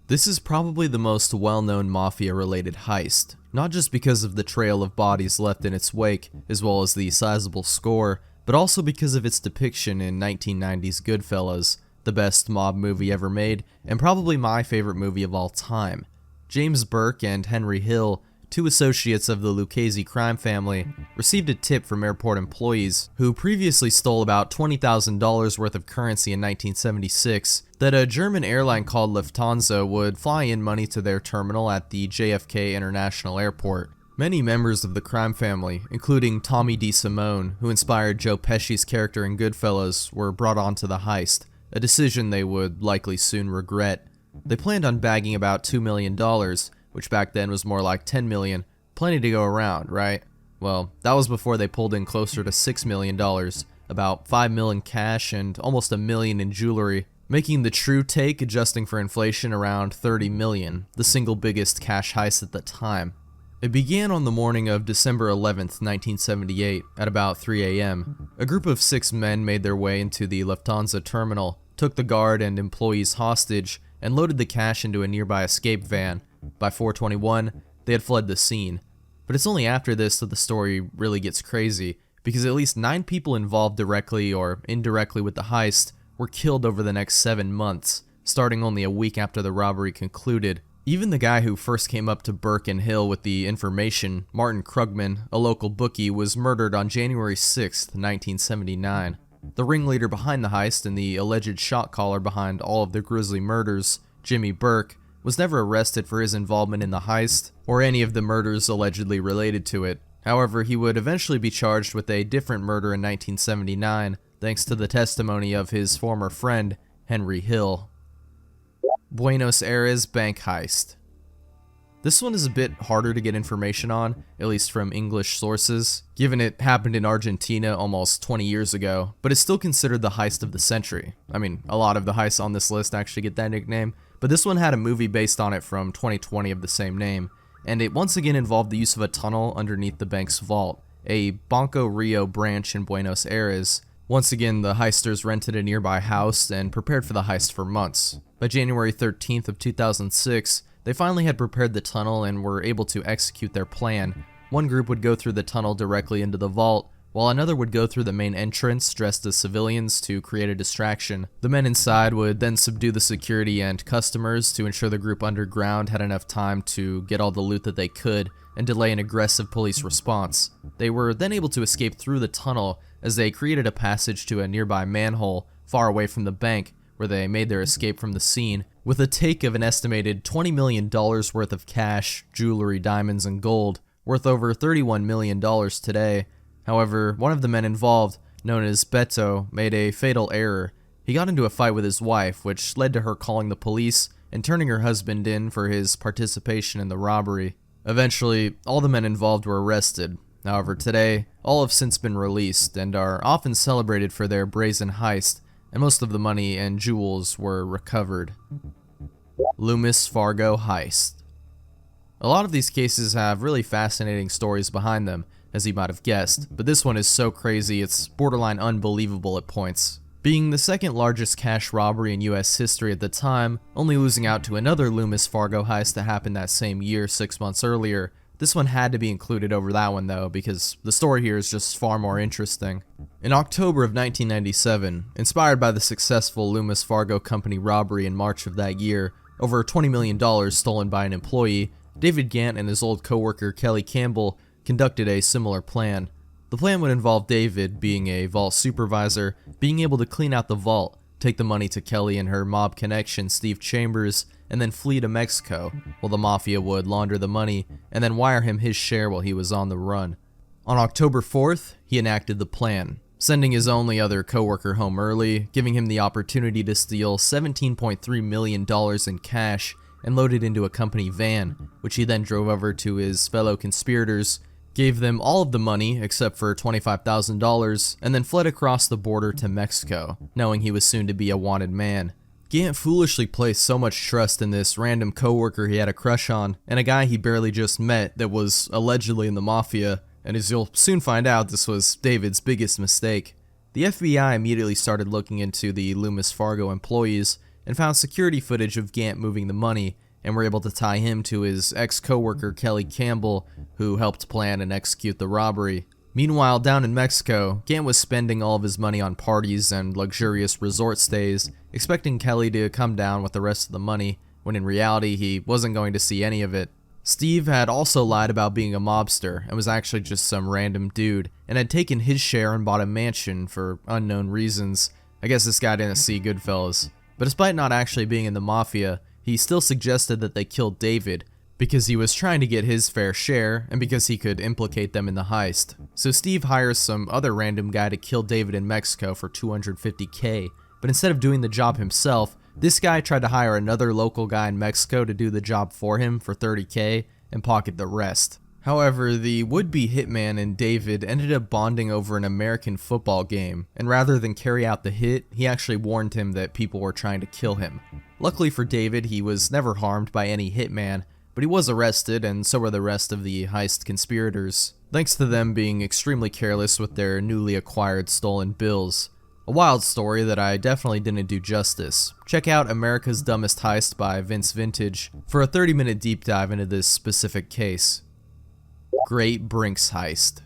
This is probably the most well-known mafia-related heist, not just because of the trail of bodies left in its wake, as well as the sizable score, but also because of its depiction in 1990's Goodfellas, the best mob movie ever made, and probably my favorite movie of all time. James Burke and Henry Hill, two associates of the Lucchese crime family, received a tip from airport employees who previously stole about $20,000 worth of currency in 1976 that a German airline called Lufthansa would fly in money to their terminal at the JFK International Airport. Many members of the crime family, including Tommy DeSimone, who inspired Joe Pesci's character in Goodfellas, were brought onto the heist, a decision they would likely soon regret. They planned on bagging about $2 million, which back then was more like $10 million, plenty to go around, right? Well, that was before they pulled in closer to $6 million, about $5 million cash and almost $1 million in jewelry, making the true take, adjusting for inflation, around $30 million, the single biggest cash heist at the time. It began on the morning of December 11th, 1978, at about 3 a.m. A group of 6 men made their way into the Lufthansa terminal, took the guard and employees hostage, and loaded the cash into a nearby escape van. By 4:21, they had fled the scene. But it's only after this that the story really gets crazy, because at least 9 people involved directly or indirectly with the heist were killed over the next 7 months, starting only a week after the robbery concluded. Even the guy who first came up to Burke and Hill with the information, Martin Krugman, a local bookie, was murdered on January 6, 1979. The ringleader behind the heist and the alleged shot caller behind all of the grisly murders, Jimmy Burke, was never arrested for his involvement in the heist or any of the murders allegedly related to it. However, he would eventually be charged with a different murder in 1979, thanks to the testimony of his former friend, Henry Hill. Buenos Aires bank heist. This one is a bit harder to get information on, at least from English sources, given it happened in Argentina almost 20 years ago, but it's still considered the heist of the century. I mean, a lot of the heists on this list actually get that nickname, but this one had a movie based on it from 2020 of the same name, and it once again involved the use of a tunnel underneath the bank's vault, a Banco Rio branch in Buenos Aires. Once again, the heisters rented a nearby house and prepared for the heist for months. By January 13th of 2006, they finally had prepared the tunnel and were able to execute their plan. One group would go through the tunnel directly into the vault, while another would go through the main entrance dressed as civilians to create a distraction. The men inside would then subdue the security and customers to ensure the group underground had enough time to get all the loot that they could and delay an aggressive police response. They were then able to escape through the tunnel as they created a passage to a nearby manhole far away from the bank, where they made their escape from the scene, with a take of an estimated $20 million worth of cash, jewelry, diamonds, and gold, worth over $31 million today. However, one of the men involved, known as Beto, made a fatal error. He got into a fight with his wife, which led to her calling the police and turning her husband in for his participation in the robbery. Eventually, all the men involved were arrested. However, today, all have since been released and are often celebrated for their brazen heist, and most of the money and jewels were recovered. Loomis Fargo heist. A lot of these cases have really fascinating stories behind them, as you might have guessed, but this one is so crazy it's borderline unbelievable at points. Being the second largest cash robbery in US history at the time, only losing out to another Loomis Fargo heist that happened that same year 6 months earlier, this one had to be included over that one though, because the story here is just far more interesting. In October of 1997, inspired by the successful Loomis Fargo Company robbery in March of that year, over $20 million stolen by an employee, David Gant and his old coworker Kelly Campbell conducted a similar plan. The plan would involve David, being a vault supervisor, being able to clean out the vault, take the money to Kelly and her mob connection Steve Chambers, and then flee to Mexico, while the mafia would launder the money and then wire him his share while he was on the run. On October 4th, he enacted the plan, sending his only other coworker home early, giving him the opportunity to steal $17.3 million in cash and load it into a company van, which he then drove over to his fellow conspirators, gave them all of the money except for $25,000, and then fled across the border to Mexico, knowing he was soon to be a wanted man. Gant foolishly placed so much trust in this random coworker he had a crush on, and a guy he barely just met that was allegedly in the mafia, and as you'll soon find out, this was David's biggest mistake. The FBI immediately started looking into the Loomis Fargo employees and found security footage of Gant moving the money, and were able to tie him to his ex-coworker Kelly Campbell, who helped plan and execute the robbery. Meanwhile, down in Mexico, Gant was spending all of his money on parties and luxurious resort stays, expecting Kelly to come down with the rest of the money, when in reality he wasn't going to see any of it. Steve had also lied about being a mobster and was actually just some random dude, and had taken his share and bought a mansion for unknown reasons. I guess this guy didn't see Goodfellas. But despite not actually being in the mafia, he still suggested that they kill David, because he was trying to get his fair share, and because he could implicate them in the heist. So Steve hires some other random guy to kill David in Mexico for $250K, but instead of doing the job himself, this guy tried to hire another local guy in Mexico to do the job for him for $30K and pocket the rest. However, the would-be hitman and David ended up bonding over an American football game, and rather than carry out the hit, he actually warned him that people were trying to kill him. Luckily for David, he was never harmed by any hitman, but he was arrested, and so were the rest of the heist conspirators, thanks to them being extremely careless with their newly acquired stolen bills. A wild story that I definitely didn't do justice. Check out America's Dumbest Heist by Vince Vintage for a 30-minute deep dive into this specific case. Great Brinks Heist.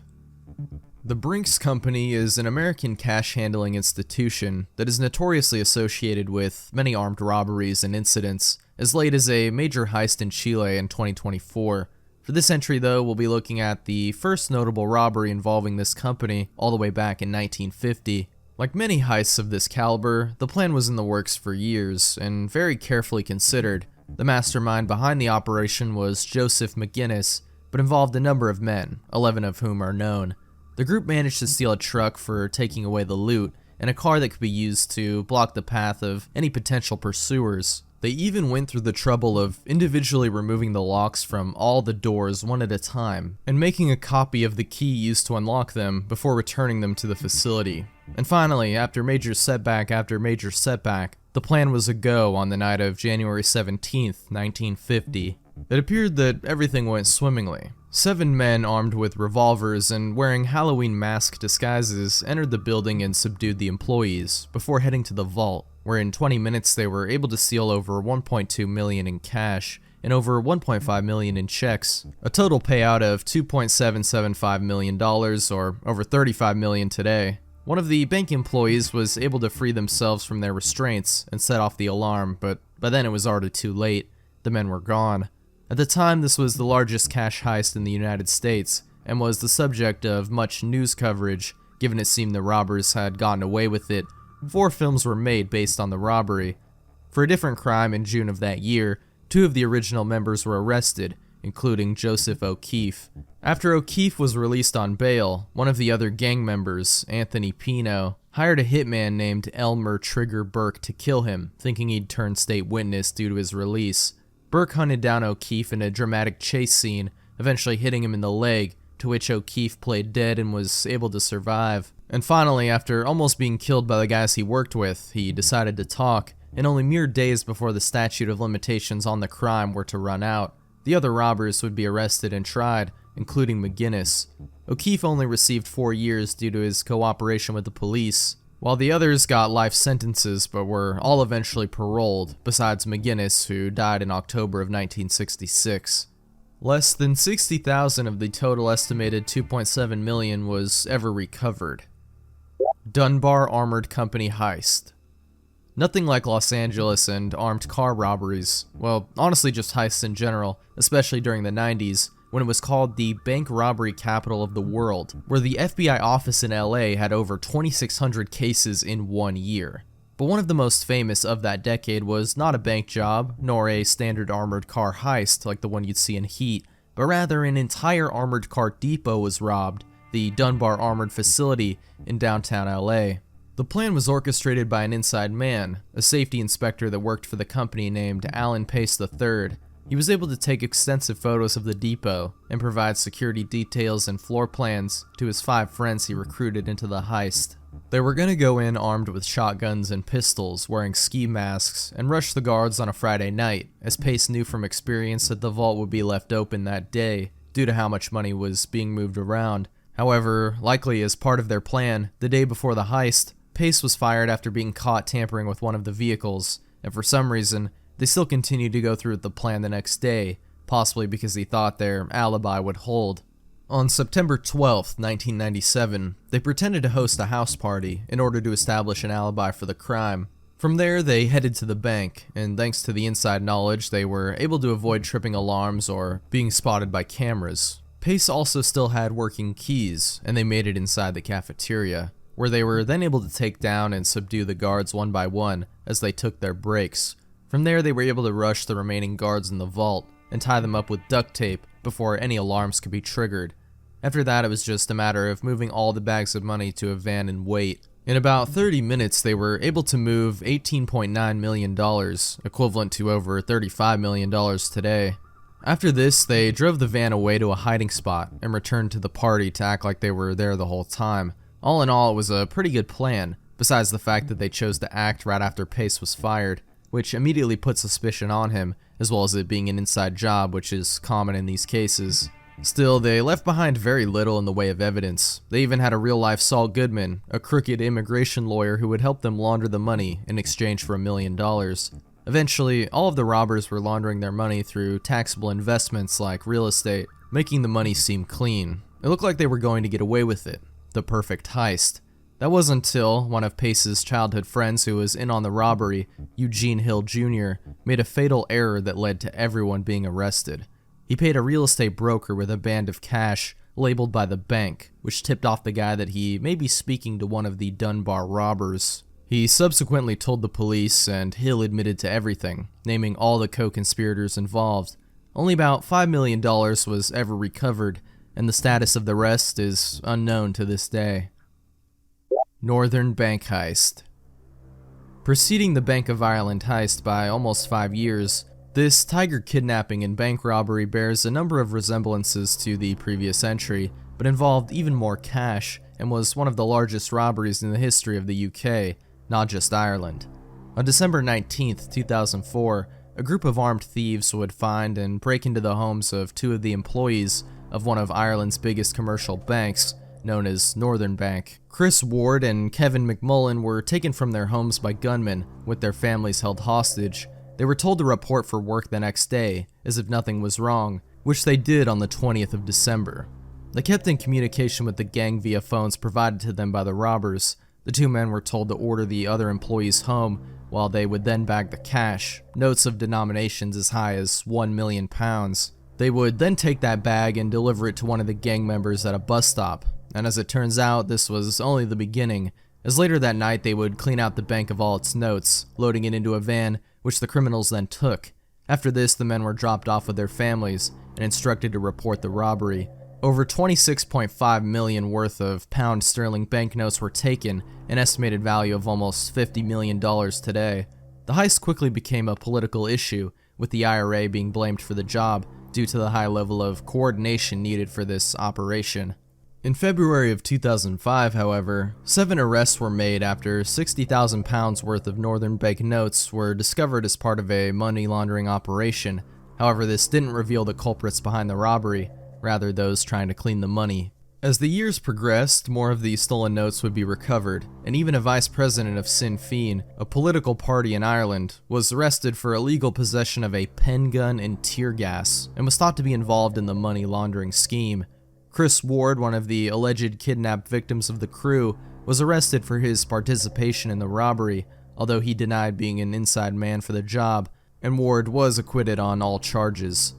The Brinks Company is an American cash handling institution that is notoriously associated with many armed robberies and incidents, as late as a major heist in Chile in 2024. For this entry though, we'll be looking at the first notable robbery involving this company all the way back in 1950. Like many heists of this caliber, the plan was in the works for years, and very carefully considered. The mastermind behind the operation was Joseph McGinnis, but involved a number of men, 11 of whom are known. The group managed to steal a truck for taking away the loot, and a car that could be used to block the path of any potential pursuers. They even went through the trouble of individually removing the locks from all the doors one at a time, and making a copy of the key used to unlock them before returning them to the facility. And finally, after major setback after major setback, the plan was a go on the night of January 17th, 1950. It appeared that everything went swimmingly. 7 men armed with revolvers and wearing Halloween mask disguises entered the building and subdued the employees, before heading to the vault, where in 20 minutes they were able to steal over $1.2 million in cash and over $1.5 million in checks, a total payout of $2.775 million, or over $35 million today. One of the bank employees was able to free themselves from their restraints and set off the alarm, but by then it was already too late. The men were gone. At the time, this was the largest cash heist in the United States, and was the subject of much news coverage, given it seemed the robbers had gotten away with it. 4 films were made based on the robbery. For a different crime in June of that year, 2 of the original members were arrested, including Joseph O'Keefe. After O'Keefe was released on bail, one of the other gang members, Anthony Pino, hired a hitman named Elmer Trigger Burke to kill him, thinking he'd turn state witness due to his release. Burke hunted down O'Keefe in a dramatic chase scene, eventually hitting him in the leg, to which O'Keefe played dead and was able to survive. And finally, after almost being killed by the guys he worked with, he decided to talk, and only mere days before the statute of limitations on the crime were to run out, the other robbers would be arrested and tried, including McGinnis. O'Keefe only received 4 years due to his cooperation with the police, while the others got life sentences but were all eventually paroled, besides McGinnis, who died in October of 1966. Less than $60,000 of the total estimated $2.7 million was ever recovered. Dunbar Armored Company Heist. Nothing like Los Angeles and armed car robberies, well, honestly just heists in general, especially during the 90s, when it was called the bank robbery capital of the world, where the FBI office in LA had over 2,600 cases in 1 year. But one of the most famous of that decade was not a bank job, nor a standard armored car heist like the one you'd see in Heat, but rather an entire armored car depot was robbed, the Dunbar Armored Facility in downtown LA. The plan was orchestrated by an inside man, a safety inspector that worked for the company named Alan Pace III. He was able to take extensive photos of the depot and provide security details and floor plans to his 5 friends he recruited into the heist. They were going to go in armed with shotguns and pistols, wearing ski masks, and rush the guards on a Friday night, as Pace knew from experience that the vault would be left open that day due to how much money was being moved around. However, likely as part of their plan, the day before the heist, Pace was fired after being caught tampering with one of the vehicles, and for some reason, they still continued to go through with the plan the next day, possibly because he thought their alibi would hold. On September 12th, 1997, they pretended to host a house party in order to establish an alibi for the crime. From there, they headed to the bank, and thanks to the inside knowledge, they were able to avoid tripping alarms or being spotted by cameras. Pace also still had working keys, and they made it inside the cafeteria, where they were then able to take down and subdue the guards one by one as they took their breaks. From there, they were able to rush the remaining guards in the vault and tie them up with duct tape before any alarms could be triggered. After that, it was just a matter of moving all the bags of money to a van and wait. In about 30 minutes, they were able to move $18.9 million, equivalent to over $35 million today. After this, they drove the van away to a hiding spot and returned to the party to act like they were there the whole time. All in all, it was a pretty good plan, besides the fact that they chose to act right after Pace was fired, which immediately put suspicion on him, as well as it being an inside job, which is common in these cases. Still, they left behind very little in the way of evidence. They even had a real-life Saul Goodman, a crooked immigration lawyer who would help them launder the money in exchange for $1 million. Eventually, all of the robbers were laundering their money through taxable investments like real estate, making the money seem clean. It looked like they were going to get away with it. The perfect heist. That wasn't until one of Pace's childhood friends who was in on the robbery, Eugene Hill Jr., made a fatal error that led to everyone being arrested. He paid a real estate broker with a band of cash labeled by the bank, which tipped off the guy that he may be speaking to one of the Dunbar robbers. He subsequently told the police, and Hill admitted to everything, naming all the co-conspirators involved. Only about $5 million was ever recovered, and the status of the rest is unknown to this day. Northern Bank Heist. Preceding the Bank of Ireland heist by almost 5 years, this tiger kidnapping and bank robbery bears a number of resemblances to the previous entry, but involved even more cash and was one of the largest robberies in the history of the UK, not just Ireland. On December 19th, 2004, a group of armed thieves would find and break into the homes of two of the employees of one of Ireland's biggest commercial banks, known as Northern Bank. Chris Ward and Kevin McMullen were taken from their homes by gunmen, with their families held hostage. They were told to report for work the next day, as if nothing was wrong, which they did on the 20th of December. They kept in communication with the gang via phones provided to them by the robbers. The two men were told to order the other employees home, while they would then bag the cash, notes of denominations as high as £1 million. They would then take that bag and deliver it to one of the gang members at a bus stop, and as it turns out, this was only the beginning, as later that night they would clean out the bank of all its notes, loading it into a van, which the criminals then took. After this, the men were dropped off with their families and instructed to report the robbery. Over 26.5 million worth of pound sterling banknotes were taken, an estimated value of almost $50 million today. The heist quickly became a political issue, with the IRA being blamed for the job due to the high level of coordination needed for this operation. In February of 2005, however, 7 arrests were made after £60,000 worth of Northern Bank notes were discovered as part of a money laundering operation. However, this didn't reveal the culprits behind the robbery, rather those trying to clean the money. As the years progressed, more of the stolen notes would be recovered, and even a vice president of Sinn Féin, a political party in Ireland, was arrested for illegal possession of a pen gun and tear gas, and was thought to be involved in the money laundering scheme. Chris Ward, one of the alleged kidnapped victims of the crew, was arrested for his participation in the robbery, although he denied being an inside man for the job, and Ward was acquitted on all charges.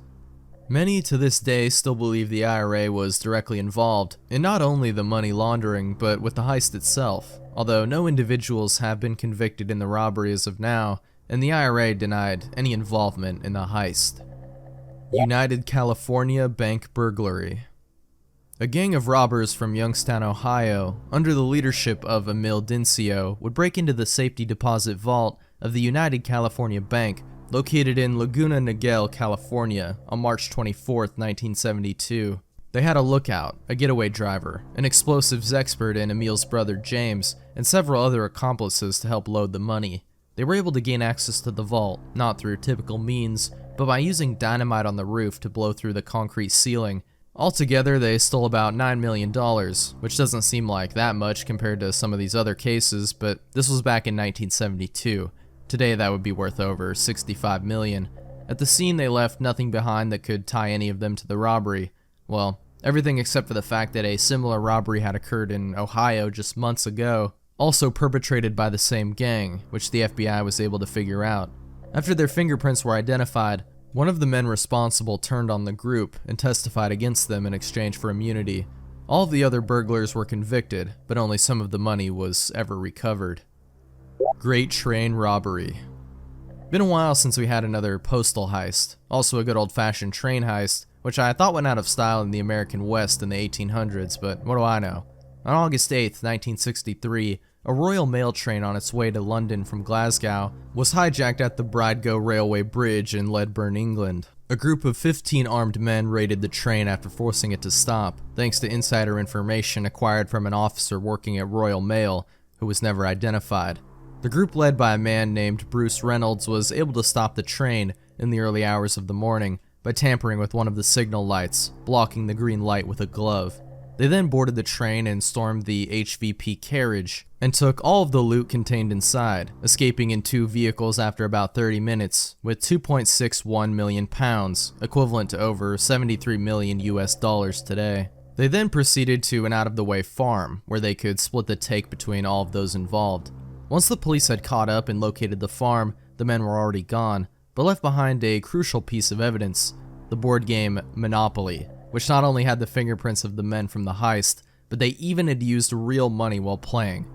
Many to this day still believe the IRA was directly involved in not only the money laundering, but with the heist itself, although no individuals have been convicted in the robbery as of now, and the IRA denied any involvement in the heist. United California Bank Burglary. A gang of robbers from Youngstown, Ohio, under the leadership of Emil Dincio, would break into the safety deposit vault of the United California Bank, located in Laguna Niguel, California, on March 24, 1972. They had a lookout, a getaway driver, an explosives expert in Emil's brother James, and several other accomplices to help load the money. They were able to gain access to the vault, not through typical means, but by using dynamite on the roof to blow through the concrete ceiling. Altogether, they stole about $9 million, which doesn't seem like that much compared to some of these other cases, but this was back in 1972. Today, that would be worth over $65 million. At the scene, they left nothing behind that could tie any of them to the robbery. Well, Everything except for the fact that a similar robbery had occurred in Ohio just months ago, also perpetrated by the same gang, which the FBI was able to figure out. After their fingerprints were identified, one of the men responsible turned on the group and testified against them in exchange for immunity. All of the other burglars were convicted, but only some of the money was ever recovered. Great train robbery. Been a while since we had another postal heist, also a good old-fashioned train heist, which I thought went out of style in the American West in the 1800s, but what do I know? On August 8th, 1963, a Royal Mail train on its way to London from Glasgow was hijacked at the Bridego Railway Bridge in Ledburn, England. A group of 15 armed men raided the train after forcing it to stop, thanks to insider information acquired from an officer working at Royal Mail, who was never identified. The group, led by a man named Bruce Reynolds, was able to stop the train in the early hours of the morning by tampering with one of the signal lights, blocking the green light with a glove. They then boarded the train and stormed the HVP carriage, and took all of the loot contained inside, escaping in 2 vehicles after about 30 minutes, with £2.61 million, equivalent to over 73 million US dollars today. They then proceeded to an out-of-the-way farm, where they could split the take between all of those involved. Once the police had caught up and located the farm, the men were already gone, but left behind a crucial piece of evidence, the board game Monopoly, which not only had the fingerprints of the men from the heist, but they even had used real money while playing.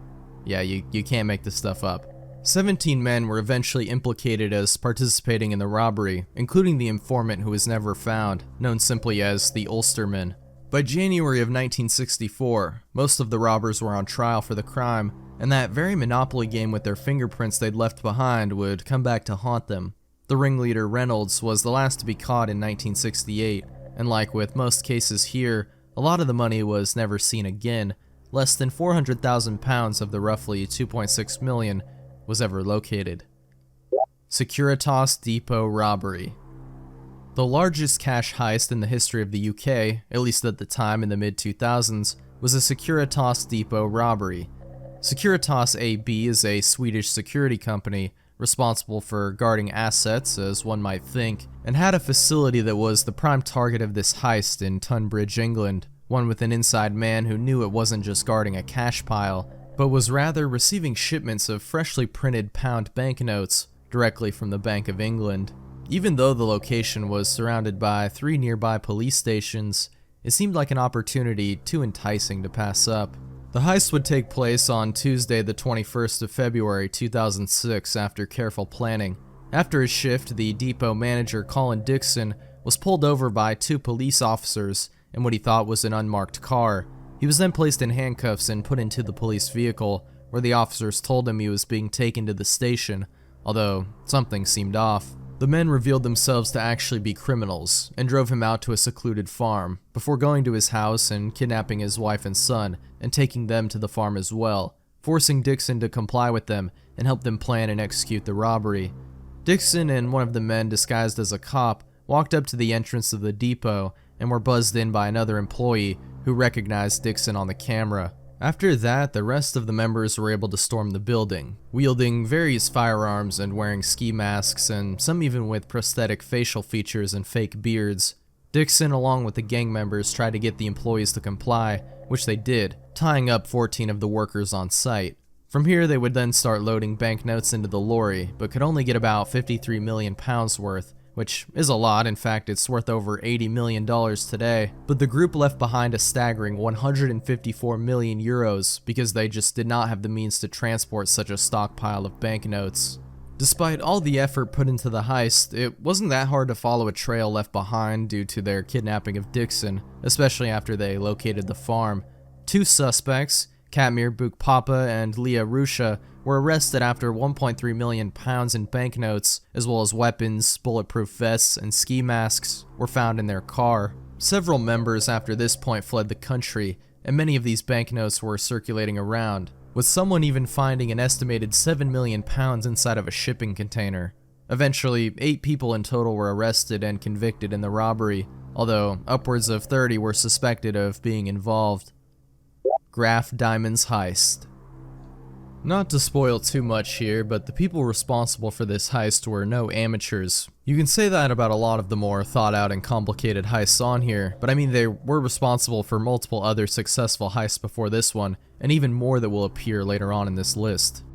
Yeah, you can't make this stuff up. 17 men were eventually implicated as participating in the robbery, including the informant who was never found, known simply as the Ulsterman. By January of 1964, most of the robbers were on trial for the crime, and that very Monopoly game with their fingerprints they'd left behind would come back to haunt them. The ringleader, Reynolds, was the last to be caught in 1968, and like with most cases here, a lot of the money was never seen again. Less than £400,000 of the roughly $2.6 million was ever located. Securitas Depot robbery. The largest cash heist in the history of the UK, at least at the time in the mid-2000s, was a Securitas Depot robbery. Securitas AB is a Swedish security company responsible for guarding assets, as one might think, and had a facility that was the prime target of this heist in Tunbridge, England, one with an inside man who knew it wasn't just guarding a cash pile, but was rather receiving shipments of freshly printed pound banknotes directly from the Bank of England. Even though the location was surrounded by 3 nearby police stations, it seemed like an opportunity too enticing to pass up. The heist would take place on Tuesday the 21st of February 2006 after careful planning. After his shift, the depot manager Colin Dixon was pulled over by 2 police officers in what he thought was an unmarked car. He was then placed in handcuffs and put into the police vehicle, where the officers told him he was being taken to the station, although something seemed off. The men revealed themselves to actually be criminals and drove him out to a secluded farm, before going to his house and kidnapping his wife and son and taking them to the farm as well, forcing Dixon to comply with them and help them plan and execute the robbery. Dixon and one of the men disguised as a cop walked up to the entrance of the depot and were buzzed in by another employee who recognized Dixon on the camera. After that, the rest of the members were able to storm the building, wielding various firearms and wearing ski masks, and some even with prosthetic facial features and fake beards. Dixon, along with the gang members, tried to get the employees to comply, which they did, tying up 14 of the workers on site. From here, they would then start loading banknotes into the lorry, but could only get about £53 million worth, which is a lot. In fact, it's worth over $80 million today. But the group left behind a staggering 154 million euros because they just did not have the means to transport such a stockpile of banknotes. Despite all the effort put into the heist, it wasn't that hard to follow a trail left behind due to their kidnapping of Dixon, especially after they located the farm. 2 suspects, Katmir Bukpapa and Leah Rusha, were arrested after £1.3 million in banknotes, as well as weapons, bulletproof vests, and ski masks were found in their car. Several members after this point fled the country, and many of these banknotes were circulating around, with someone even finding an estimated £7 million inside of a shipping container. Eventually, 8 people in total were arrested and convicted in the robbery, although upwards of 30 were suspected of being involved. Graf Diamonds heist. Not to spoil too much here, but the people responsible for this heist were no amateurs. You can say that about a lot of the more thought out and complicated heists on here, but I mean they were responsible for multiple other successful heists before this one, and even more that will appear later on in this list.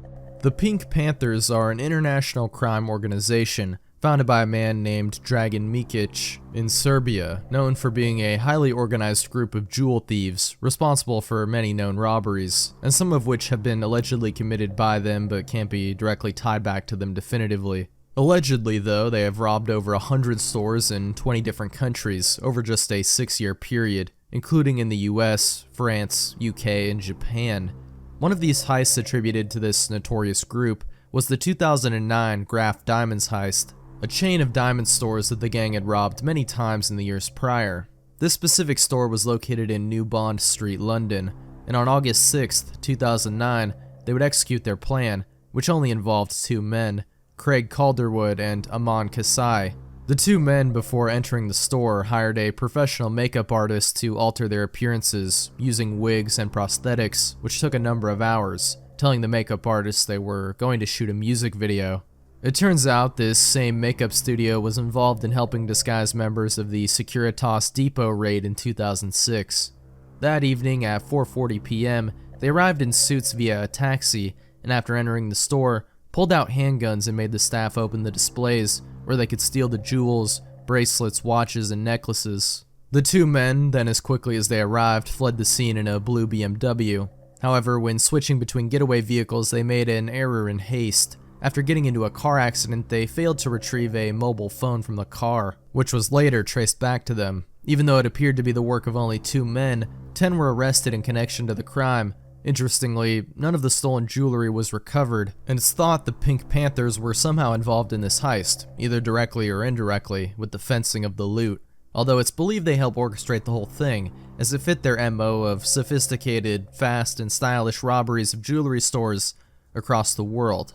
The Pink Panthers are an international crime organization founded by a man named Dragan Mikic in Serbia, known for being a highly organized group of jewel thieves responsible for many known robberies, and some of which have been allegedly committed by them but can't be directly tied back to them definitively. Allegedly, though, they have robbed over 100 stores in 20 different countries over just a 6-year period, including in the US, France, UK, and Japan. One of these heists attributed to this notorious group was the 2009 Graf Diamonds heist, a chain of diamond stores that the gang had robbed many times in the years prior. This specific store was located in New Bond Street, London, and on August 6th, 2009, they would execute their plan, which only involved 2 men, Craig Calderwood and Aman Kasai. The 2 men, before entering the store, hired a professional makeup artist to alter their appearances using wigs and prosthetics, which took a number of hours, telling the makeup artist they were going to shoot a music video. It turns out this same makeup studio was involved in helping disguise members of the Securitas Depot raid in 2006. That evening at 4:40 p.m., they arrived in suits via a taxi, and after entering the store, pulled out handguns and made the staff open the displays where they could steal the jewels, bracelets, watches, and necklaces. The 2 men, then as quickly as they arrived, fled the scene in a blue BMW. However, when switching between getaway vehicles, they made an error in haste. After getting into a car accident, they failed to retrieve a mobile phone from the car, which was later traced back to them. Even though it appeared to be the work of only 2 men, 10 were arrested in connection to the crime. Interestingly, none of the stolen jewelry was recovered, and it's thought the Pink Panthers were somehow involved in this heist, either directly or indirectly, with the fencing of the loot. Although it's believed they helped orchestrate the whole thing, as it fit their MO of sophisticated, fast, and stylish robberies of jewelry stores across the world.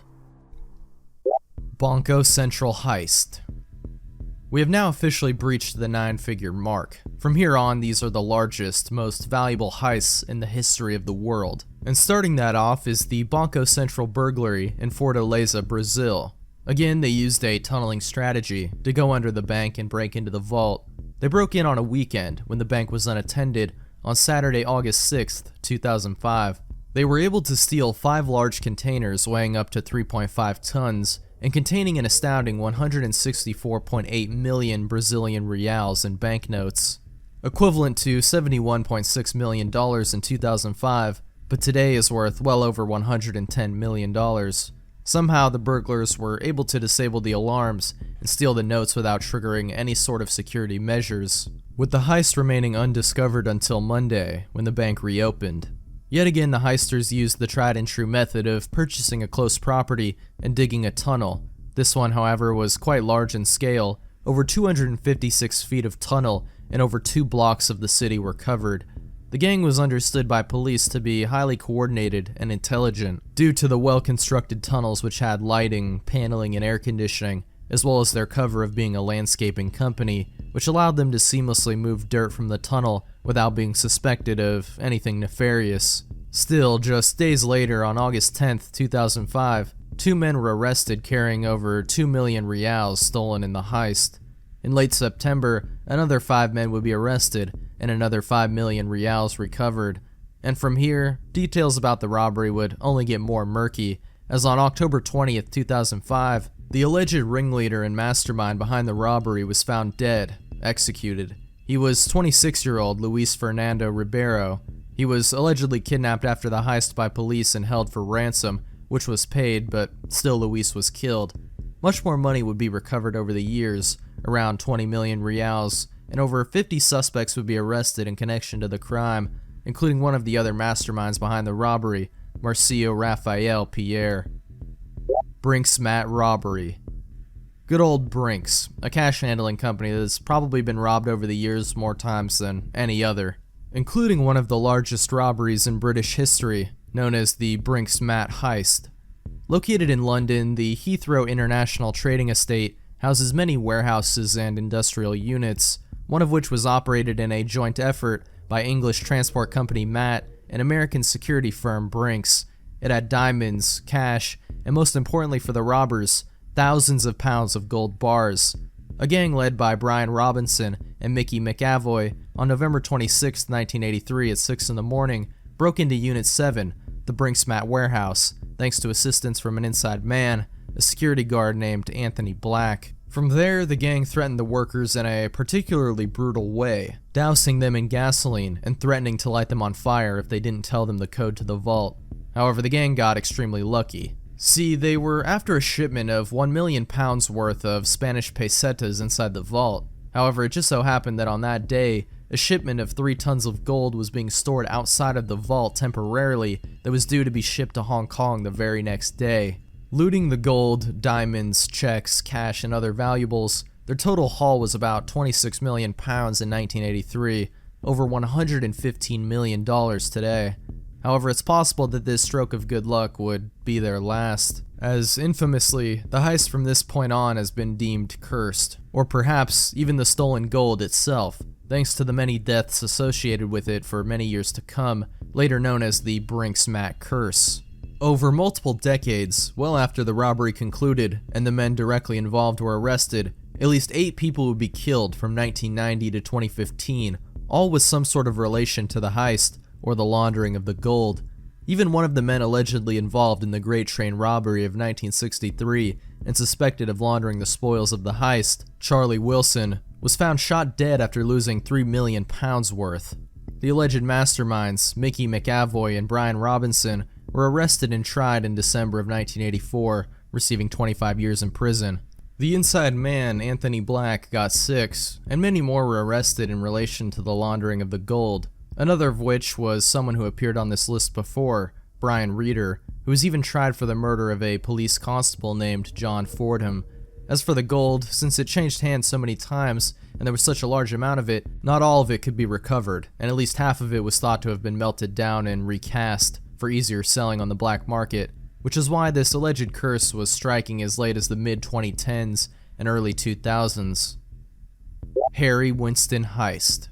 Banco Central Heist. We have now officially breached the 9-figure mark. From here on, these are the largest, most valuable heists in the history of the world. And starting that off is the Banco Central burglary in Fortaleza, Brazil. Again, they used a tunneling strategy to go under the bank and break into the vault. They broke in on a weekend when the bank was unattended on Saturday, August 6th, 2005. They were able to steal 5 large containers weighing up to 3.5 tons and containing an astounding 164.8 million Brazilian reals in banknotes, equivalent to $71.6 million in 2005, but today is worth well over $110 million. Somehow the burglars were able to disable the alarms and steal the notes without triggering any sort of security measures, with the heist remaining undiscovered until Monday, when the bank reopened. Yet again, the heisters used the tried and true method of purchasing a close property and digging a tunnel. This one, however, was quite large in scale. Over 256 feet of tunnel and over 2 blocks of the city were covered. The gang was understood by police to be highly coordinated and intelligent due to the well-constructed tunnels which had lighting, paneling, and air conditioning, as well as their cover of being a landscaping company, which allowed them to seamlessly move dirt from the tunnel without being suspected of anything nefarious. Still, just days later, on August 10th, 2005, 2 men were arrested carrying over 2 million reals stolen in the heist. In late September, another 5 men would be arrested and another 5 million reals recovered. And from here, details about the robbery would only get more murky, as on October 20th, 2005, the alleged ringleader and mastermind behind the robbery was found dead, executed. He was 26-year-old Luis Fernando Ribeiro. He was allegedly kidnapped after the heist by police and held for ransom, which was paid, but still Luis was killed. Much more money would be recovered over the years, around 20 million reals, and over 50 suspects would be arrested in connection to the crime, including one of the other masterminds behind the robbery, Marcio Rafael Pierre. Brinks Mat robbery. Good old Brinks, a cash handling company that has probably been robbed over the years more times than any other, including one of the largest robberies in British history, known as the Brinks Mat heist. Located in London, the Heathrow International Trading Estate houses many warehouses and industrial units, one of which was operated in a joint effort by English transport company Mat and American security firm Brinks, It had diamonds, cash, and most importantly for the robbers, thousands of pounds of gold bars. A gang led by Brian Robinson and Mickey McAvoy on November 26, 1983 at 6 in the morning broke into Unit 7, the Brinksmat warehouse, thanks to assistance from an inside man, a security guard named Anthony Black. From there, the gang threatened the workers in a particularly brutal way, dousing them in gasoline and threatening to light them on fire if they didn't tell them the code to the vault. However, the gang got extremely lucky. See, they were after a shipment of 1 million pounds worth of Spanish pesetas inside the vault. However, it just so happened that on that day, a shipment of 3 tons of gold was being stored outside of the vault temporarily that was due to be shipped to Hong Kong the very next day. Looting the gold, diamonds, checks, cash, and other valuables, their total haul was about 26 million pounds in 1983, over $115 million today. However, it's possible that this stroke of good luck would be their last, as infamously, the heist from this point on has been deemed cursed, or perhaps even the stolen gold itself, thanks to the many deaths associated with it for many years to come, later known as the Brinksmat Curse. Over multiple decades, well after the robbery concluded and the men directly involved were arrested, at least 8 people would be killed from 1990 to 2015, all with some sort of relation to the heist or the laundering of the gold. Even one of the men allegedly involved in the Great Train robbery of 1963 and suspected of laundering the spoils of the heist, Charlie Wilson, was found shot dead after losing 3 million pounds worth. The alleged masterminds, Mickey McAvoy and Brian Robinson, were arrested and tried in December of 1984, receiving 25 years in prison. The inside man, Anthony Black, got 6, and many more were arrested in relation to the laundering of the gold, another of which was someone who appeared on this list before, Brian Reeder, who was even tried for the murder of a police constable named John Fordham. As for the gold, since it changed hands so many times, and there was such a large amount of it, not all of it could be recovered, and at least half of it was thought to have been melted down and recast for easier selling on the black market, which is why this alleged curse was striking as late as the mid-2010s and early 2000s. Harry Winston Heist.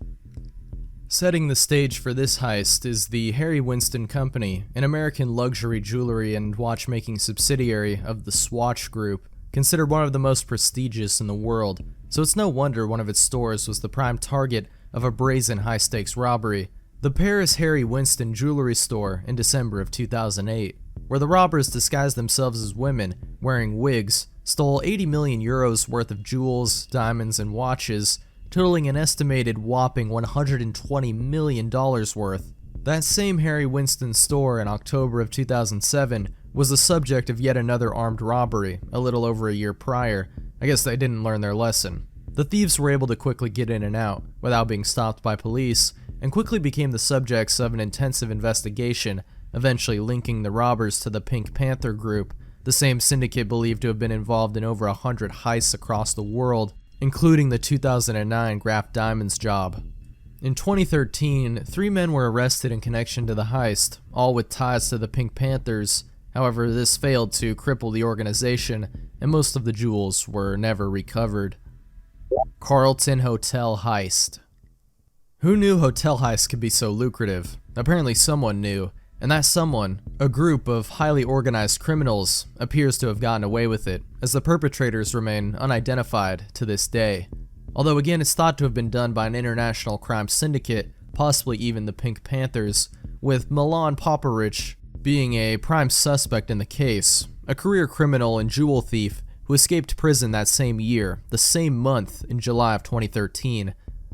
Setting the stage for this heist is the Harry Winston Company, an American luxury jewelry and watchmaking subsidiary of the Swatch Group, considered one of the most prestigious in the world, so it's no wonder one of its stores was the prime target of a brazen high-stakes robbery, the Paris Harry Winston Jewelry Store in December of 2008, where the robbers disguised themselves as women, wearing wigs, stole 80 million euros worth of jewels, diamonds, and watches, totaling an estimated whopping $120 million worth. That same Harry Winston store in October of 2007 was the subject of yet another armed robbery a little over a year prior. I guess they didn't learn their lesson. The thieves were able to quickly get in and out without being stopped by police, and quickly became the subjects of an intensive investigation, eventually linking the robbers to the Pink Panther group, the same syndicate believed to have been involved in over 100 heists across the world, including the 2009 Graff Diamonds job. In 2013, 3 men were arrested in connection to the heist, all with ties to the Pink Panthers. However, this failed to cripple the organization, and most of the jewels were never recovered. Carlton Hotel Heist. Who knew hotel heists could be so lucrative? Apparently someone knew, and that someone, a group of highly organized criminals, appears to have gotten away with it, as the perpetrators remain unidentified to this day. Although again, it's thought to have been done by an international crime syndicate, possibly even the Pink Panthers, with Milan Popovich being a prime suspect in the case, a career criminal and jewel thief who escaped prison that same year, the same month in July of 2013.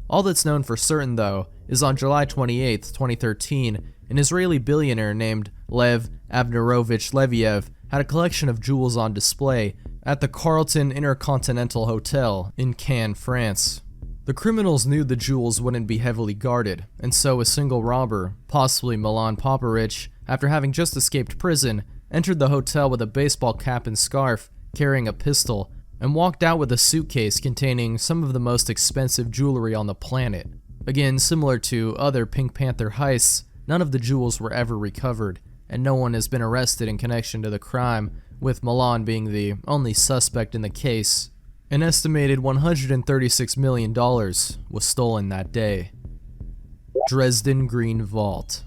All that's known for certain, though, is on July 28, 2013, an Israeli billionaire named Lev Avnerovich Leviev had a collection of jewels on display at the Carlton Intercontinental Hotel in Cannes, France. The criminals knew the jewels wouldn't be heavily guarded, and so a single robber, possibly Milan Popovich, after having just escaped prison, entered the hotel with a baseball cap and scarf, carrying a pistol, and walked out with a suitcase containing some of the most expensive jewelry on the planet. Again, similar to other Pink Panther heists, none of the jewels were ever recovered, and no one has been arrested in connection to the crime, with Milan being the only suspect in the case. An estimated $136 million was stolen that day. Dresden Green Vault.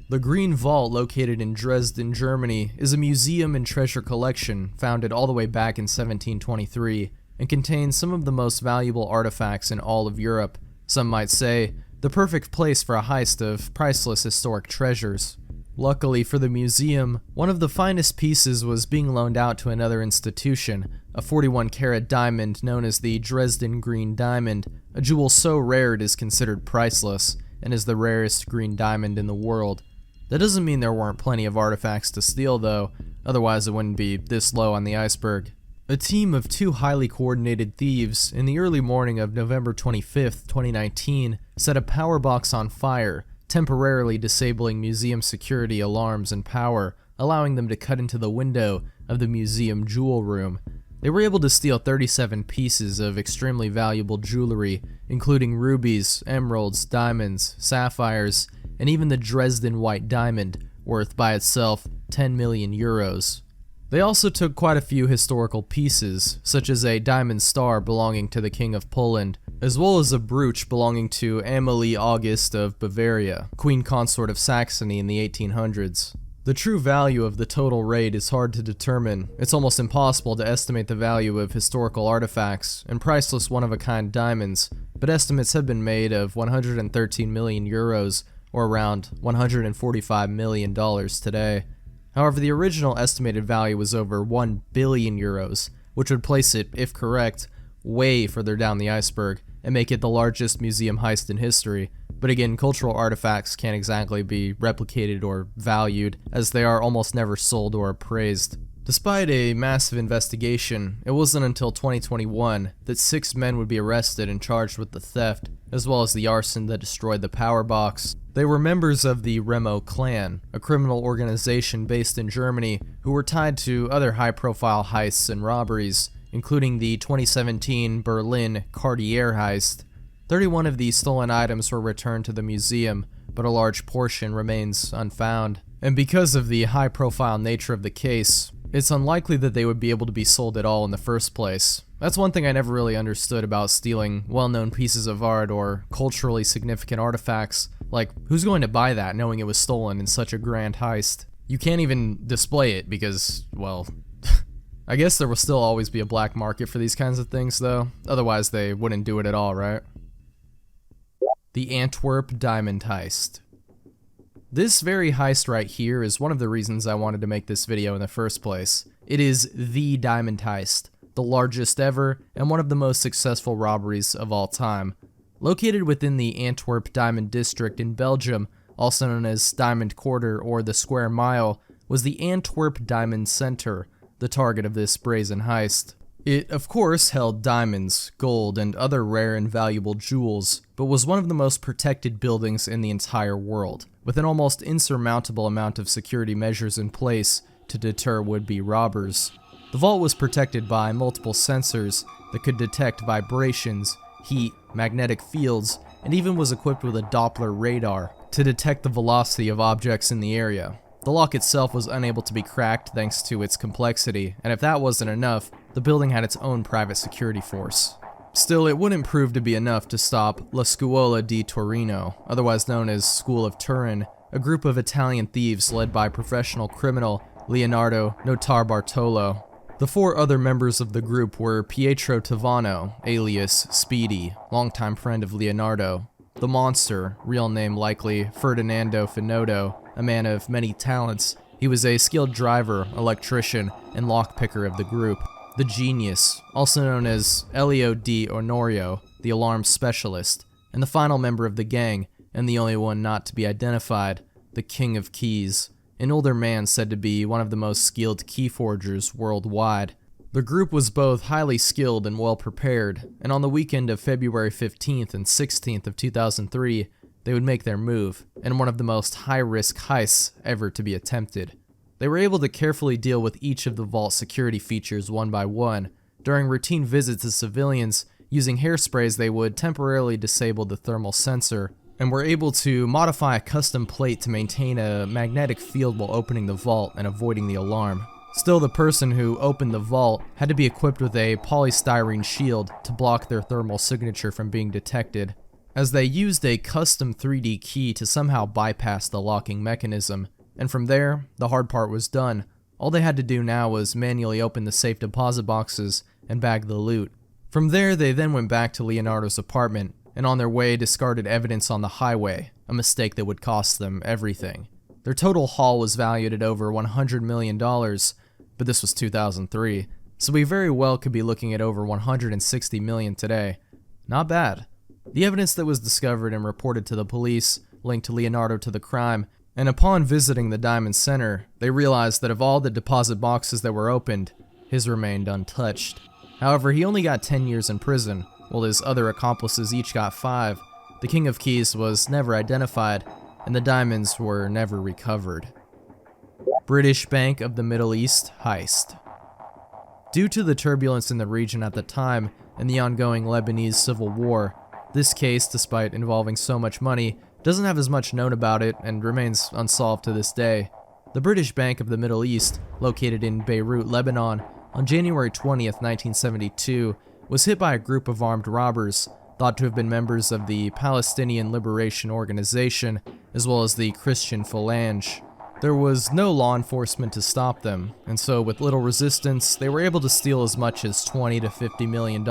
The Green Vault, located in Dresden, Germany, is a museum and treasure collection founded all the way back in 1723 and contains some of the most valuable artifacts in all of Europe. Some might say, the perfect place for a heist of priceless historic treasures. Luckily for the museum, one of the finest pieces was being loaned out to another institution, a 41-carat diamond known as the Dresden Green Diamond, a jewel so rare it is considered priceless, and is the rarest green diamond in the world. That doesn't mean there weren't plenty of artifacts to steal though, otherwise it wouldn't be this low on the iceberg. A team of 2 highly coordinated thieves in the early morning of November 25th, 2019 set a power box on fire, temporarily disabling museum security alarms and power, allowing them to cut into the window of the museum jewel room. They were able to steal 37 pieces of extremely valuable jewelry, including rubies, emeralds, diamonds, sapphires, and even the Dresden White Diamond, worth by itself 10 million euros. They also took quite a few historical pieces, such as a diamond star belonging to the King of Poland, as well as a brooch belonging to Amalie August of Bavaria, Queen Consort of Saxony in the 1800s. The true value of the total raid is hard to determine. It's almost impossible to estimate the value of historical artifacts and priceless one-of-a-kind diamonds, but estimates have been made of 113 million euros, or around $145 million today. However, the original estimated value was over 1 billion euros, which would place it, if correct, way further down the iceberg and make it the largest museum heist in history. But again, cultural artifacts can't exactly be replicated or valued, as they are almost never sold or appraised. Despite a massive investigation, it wasn't until 2021 that 6 men would be arrested and charged with the theft, as well as the arson that destroyed the power box. They were members of the Remo clan, a criminal organization based in Germany who were tied to other high-profile heists and robberies, including the 2017 Berlin Cartier heist. 31 of these stolen items were returned to the museum, but a large portion remains unfound. And because of the high-profile nature of the case, it's unlikely that they would be able to be sold at all in the first place. That's one thing I never really understood about stealing well-known pieces of art or culturally significant artifacts. Like, who's going to buy that knowing it was stolen in such a grand heist? You can't even display it because, well, I guess there will still always be a black market for these kinds of things though. Otherwise they wouldn't do it at all, right? The Antwerp Diamond Heist. This very heist right here is one of the reasons I wanted to make this video in the first place. It is the diamond heist, the largest ever, and one of the most successful robberies of all time. Located within the Antwerp Diamond District in Belgium, also known as Diamond Quarter or the Square Mile, was the Antwerp Diamond Center, the target of this brazen heist. It, of course, held diamonds, gold, and other rare and valuable jewels, but was one of the most protected buildings in the entire world, with an almost insurmountable amount of security measures in place to deter would-be robbers. The vault was protected by multiple sensors that could detect vibrations, heat, magnetic fields, and even was equipped with a Doppler radar to detect the velocity of objects in the area. The lock itself was unable to be cracked thanks to its complexity, and if that wasn't enough, the building had its own private security force. Still, it wouldn't prove to be enough to stop La Scuola di Torino, otherwise known as School of Turin, a group of Italian thieves led by professional criminal Leonardo Notarbartolo. The 4 other members of the group were Pietro Tavano, alias Speedy, longtime friend of Leonardo; the Monster, real name likely Ferdinando Finotto, a man of many talents. He was a skilled driver, electrician, and lockpicker of the group; the Genius, also known as Elio Di Onorio, the alarm specialist; and the final member of the gang, and the only one not to be identified, the King of Keys, an older man said to be one of the most skilled key forgers worldwide. The group was both highly skilled and well prepared, and on the weekend of February 15th and 16th of 2003, they would make their move, in one of the most high-risk heists ever to be attempted. They were able to carefully deal with each of the vault security features one by one. During routine visits to civilians, using hairsprays they would temporarily disable the thermal sensor, and were able to modify a custom plate to maintain a magnetic field while opening the vault and avoiding the alarm. Still, the person who opened the vault had to be equipped with a polystyrene shield to block their thermal signature from being detected. as they used a custom 3D key to somehow bypass the locking mechanism, and from there, the hard part was done. All they had to do now was manually open the safe deposit boxes and bag the loot. From there, they then went back to Leonardo's apartment, and on their way discarded evidence on the highway, a mistake that would cost them everything. Their total haul was valued at over $100 million, but this was 2003, so we very well could be looking at over $160 million today. Not bad. The evidence that was discovered and reported to the police linked Leonardo to the crime, and upon visiting the Diamond Center, they realized that of all the deposit boxes that were opened, his remained untouched. However, he only got 10 years in prison, while his other accomplices each got 5. The King of Keys was never identified, and the diamonds were never recovered. British Bank of the Middle East heist. Due to the turbulence in the region at the time and the ongoing Lebanese civil war, this case, despite involving so much money, doesn't have as much known about it and remains unsolved to this day. The British Bank of the Middle East, located in Beirut, Lebanon, on January 20th, 1972, was hit by a group of armed robbers, thought to have been members of the Palestinian Liberation Organization, as well as the Christian Phalange. There was no law enforcement to stop them, and so with little resistance, they were able to steal as much as $20 to $50 million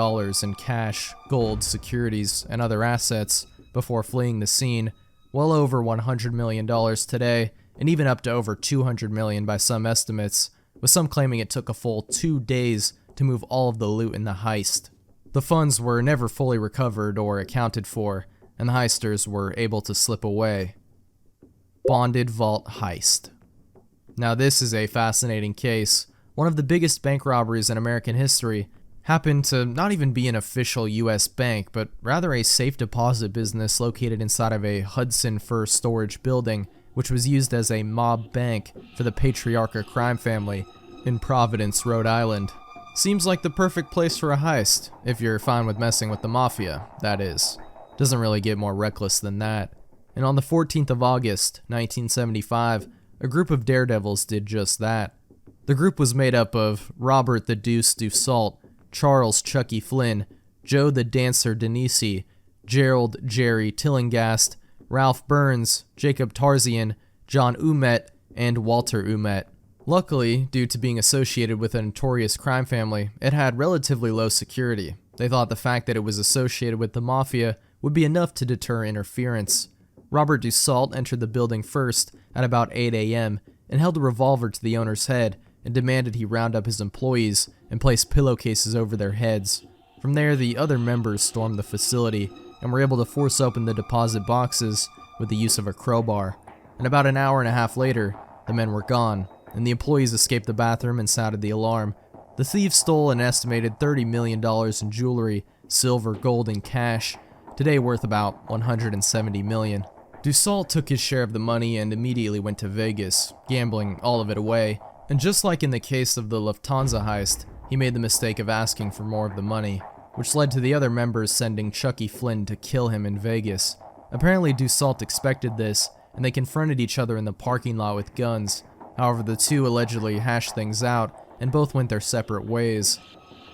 in cash, gold, securities, and other assets before fleeing the scene, well over $100 million today, and even up to over $200 million by some estimates, with some claiming it took a full 2 days to move all of the loot in the heist. The funds were never fully recovered or accounted for, and the heisters were able to slip away. Bonded Vault Heist. Now this is a fascinating case. One of the biggest bank robberies in American history happened to not even be an official US bank, but rather a safe deposit business located inside of a Hudson Fur storage building, which was used as a mob bank for the Patriarcha crime family in Providence, Rhode Island. Seems like the perfect place for a heist, if you're fine with messing with the mafia, that is. Doesn't really get more reckless than that. And on the 14th of August, 1975, a group of daredevils did just that. The group was made up of Robert the Deuce Dussault, Charles Chucky Flynn, Joe the Dancer Denisi, Gerald Jerry Tillingast, Ralph Burns, Jacob Tarzian, John Umet, and Walter Umet. Luckily, due to being associated with a notorious crime family, it had relatively low security. They thought the fact that it was associated with the mafia would be enough to deter interference. Robert Dussault entered the building first at about 8 a.m. and held a revolver to the owner's head and demanded he round up his employees and place pillowcases over their heads. From there, the other members stormed the facility and were able to force open the deposit boxes with the use of a crowbar. And about an hour and a half later, the men were gone, and the employees escaped the bathroom and sounded the alarm. The thieves stole an estimated $30 million in jewelry, silver, gold, and cash, today worth about $170 million. Dussault took his share of the money and immediately went to Vegas, gambling all of it away. And just like in the case of the Lufthansa heist, he made the mistake of asking for more of the money, which led to the other members sending Chucky Flynn to kill him in Vegas. Apparently Dussault expected this, and they confronted each other in the parking lot with guns. However, the two allegedly hashed things out, and both went their separate ways.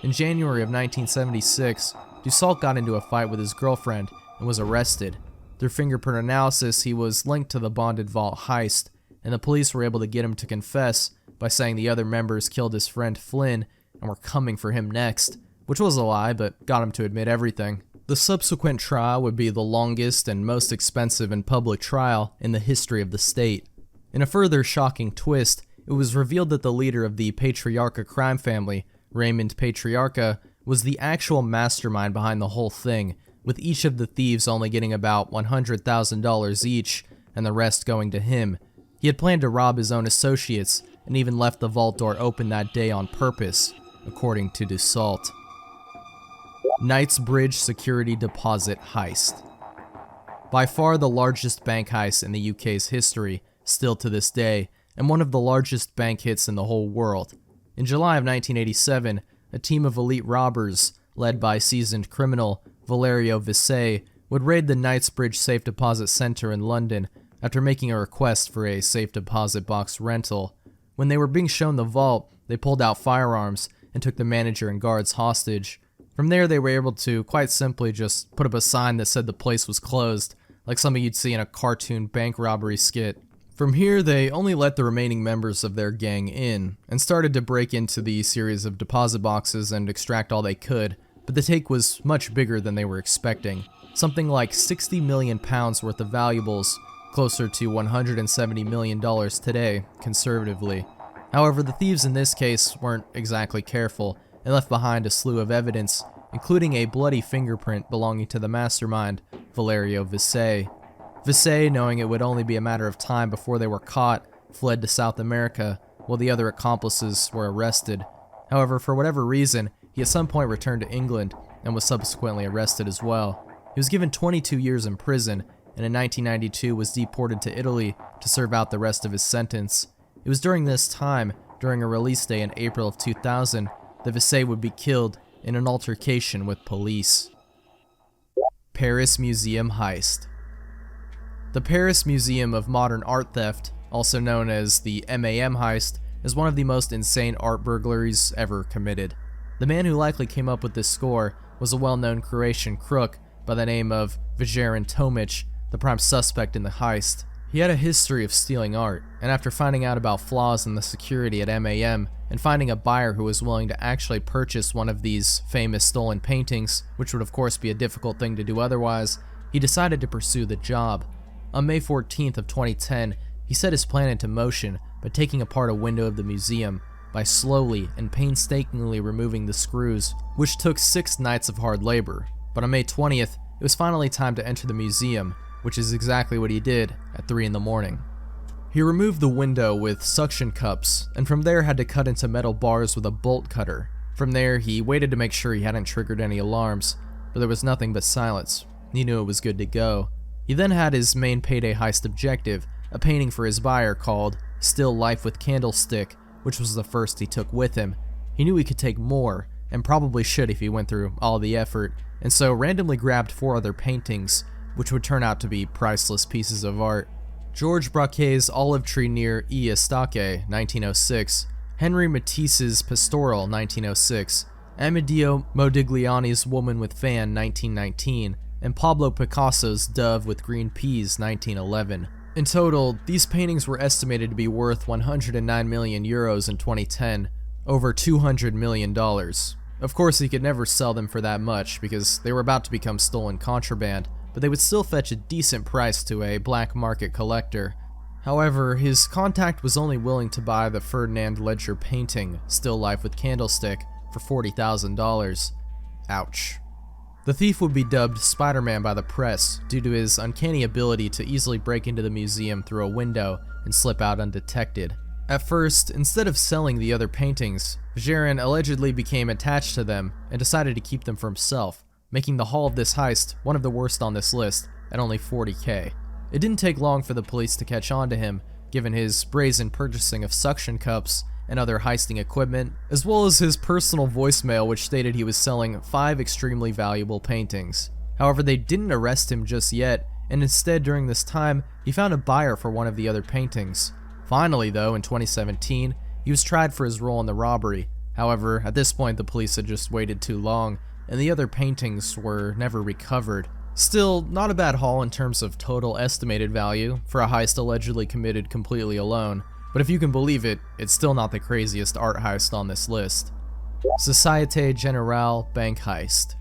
In January of 1976, Dussault got into a fight with his girlfriend and was arrested. Through fingerprint analysis, he was linked to the Bonded Vault heist, and the police were able to get him to confess by saying the other members killed his friend Flynn and were coming for him next, which was a lie, but got him to admit everything. The subsequent trial would be the longest and most expensive and public trial in the history of the state. In a further shocking twist, it was revealed that the leader of the Patriarcha crime family, Raymond Patriarcha, was the actual mastermind behind the whole thing, with each of the thieves only getting about $100,000 each, and the rest going to him. He had planned to rob his own associates, and even left the vault door open that day on purpose, according to Dussault. Knightsbridge Security Deposit Heist. By far the largest bank heist in the UK's history, still to this day, and one of the largest bank hits in the whole world. In July of 1987, a team of elite robbers, led by seasoned criminal Valerio Visay, would raid the Knightsbridge Safe Deposit Center in London after making a request for a safe deposit box rental. When they were being shown the vault, they pulled out firearms and took the manager and guards hostage. From there, they were able to quite simply just put up a sign that said the place was closed, like something you'd see in a cartoon bank robbery skit. From here, they only let the remaining members of their gang in, and started to break into the series of deposit boxes and extract all they could, but the take was much bigger than they were expecting. Something like £60 million worth of valuables, closer to $170 million today, conservatively. However, the thieves in this case weren't exactly careful, and left behind a slew of evidence, including a bloody fingerprint belonging to the mastermind, Valerio Visay. Visay, knowing it would only be a matter of time before they were caught, fled to South America, while the other accomplices were arrested. However, for whatever reason, he at some point returned to England, and was subsequently arrested as well. He was given 22 years in prison, and in 1992 was deported to Italy to serve out the rest of his sentence. It was during this time, during a release day in April of 2000, that Visay would be killed in an altercation with police. Paris Museum Heist. The Paris Museum of Modern Art Theft, also known as the MAM heist, is one of the most insane art burglaries ever committed. The man who likely came up with this score was a well-known Croatian crook by the name of Vjeran Tomic, the prime suspect in the heist. He had a history of stealing art, and after finding out about flaws in the security at MAM, and finding a buyer who was willing to actually purchase one of these famous stolen paintings, which would of course be a difficult thing to do otherwise, he decided to pursue the job. On May 14th of 2010, he set his plan into motion by taking apart a window of the museum, by slowly and painstakingly removing the screws, which took 6 nights of hard labor. But on May 20th, it was finally time to enter the museum, which is exactly what he did at 3 in the morning. He removed the window with suction cups, and from there had to cut into metal bars with a bolt cutter. From there, he waited to make sure he hadn't triggered any alarms, but there was nothing but silence. He knew it was good to go. He then had his main payday heist objective, a painting for his buyer called Still Life with Candlestick, which was the first he took with him. He knew he could take more, and probably should if he went through all the effort, and so randomly grabbed 4 other paintings, which would turn out to be priceless pieces of art. George Braquet's Olive Tree near Estaque, 1906, Henri Matisse's Pastoral, 1906, Amedeo Modigliani's Woman with Fan, 1919, and Pablo Picasso's Dove with Green Peas, 1911. In total, these paintings were estimated to be worth 109 million euros in 2010, over $200 million. Of course, he could never sell them for that much because they were about to become stolen contraband, but they would still fetch a decent price to a black market collector. However, his contact was only willing to buy the Ferdinand Ledger painting, Still Life with Candlestick, for $40,000. Ouch. The thief would be dubbed Spider-Man by the press due to his uncanny ability to easily break into the museum through a window and slip out undetected. At first, instead of selling the other paintings, Vjeran allegedly became attached to them and decided to keep them for himself, making the haul of this heist one of the worst on this list at only $40K. It didn't take long for the police to catch on to him, given his brazen purchasing of suction cups and other heisting equipment, as well as his personal voicemail which stated he was selling 5 extremely valuable paintings. However, they didn't arrest him just yet, and instead during this time, he found a buyer for one of the other paintings. Finally though, in 2017, he was tried for his role in the robbery. However, at this point the police had just waited too long, and the other paintings were never recovered. Still, not a bad haul in terms of total estimated value for a heist allegedly committed completely alone, but if you can believe it, it's still not the craziest art heist on this list. Societe Generale Bank Heist.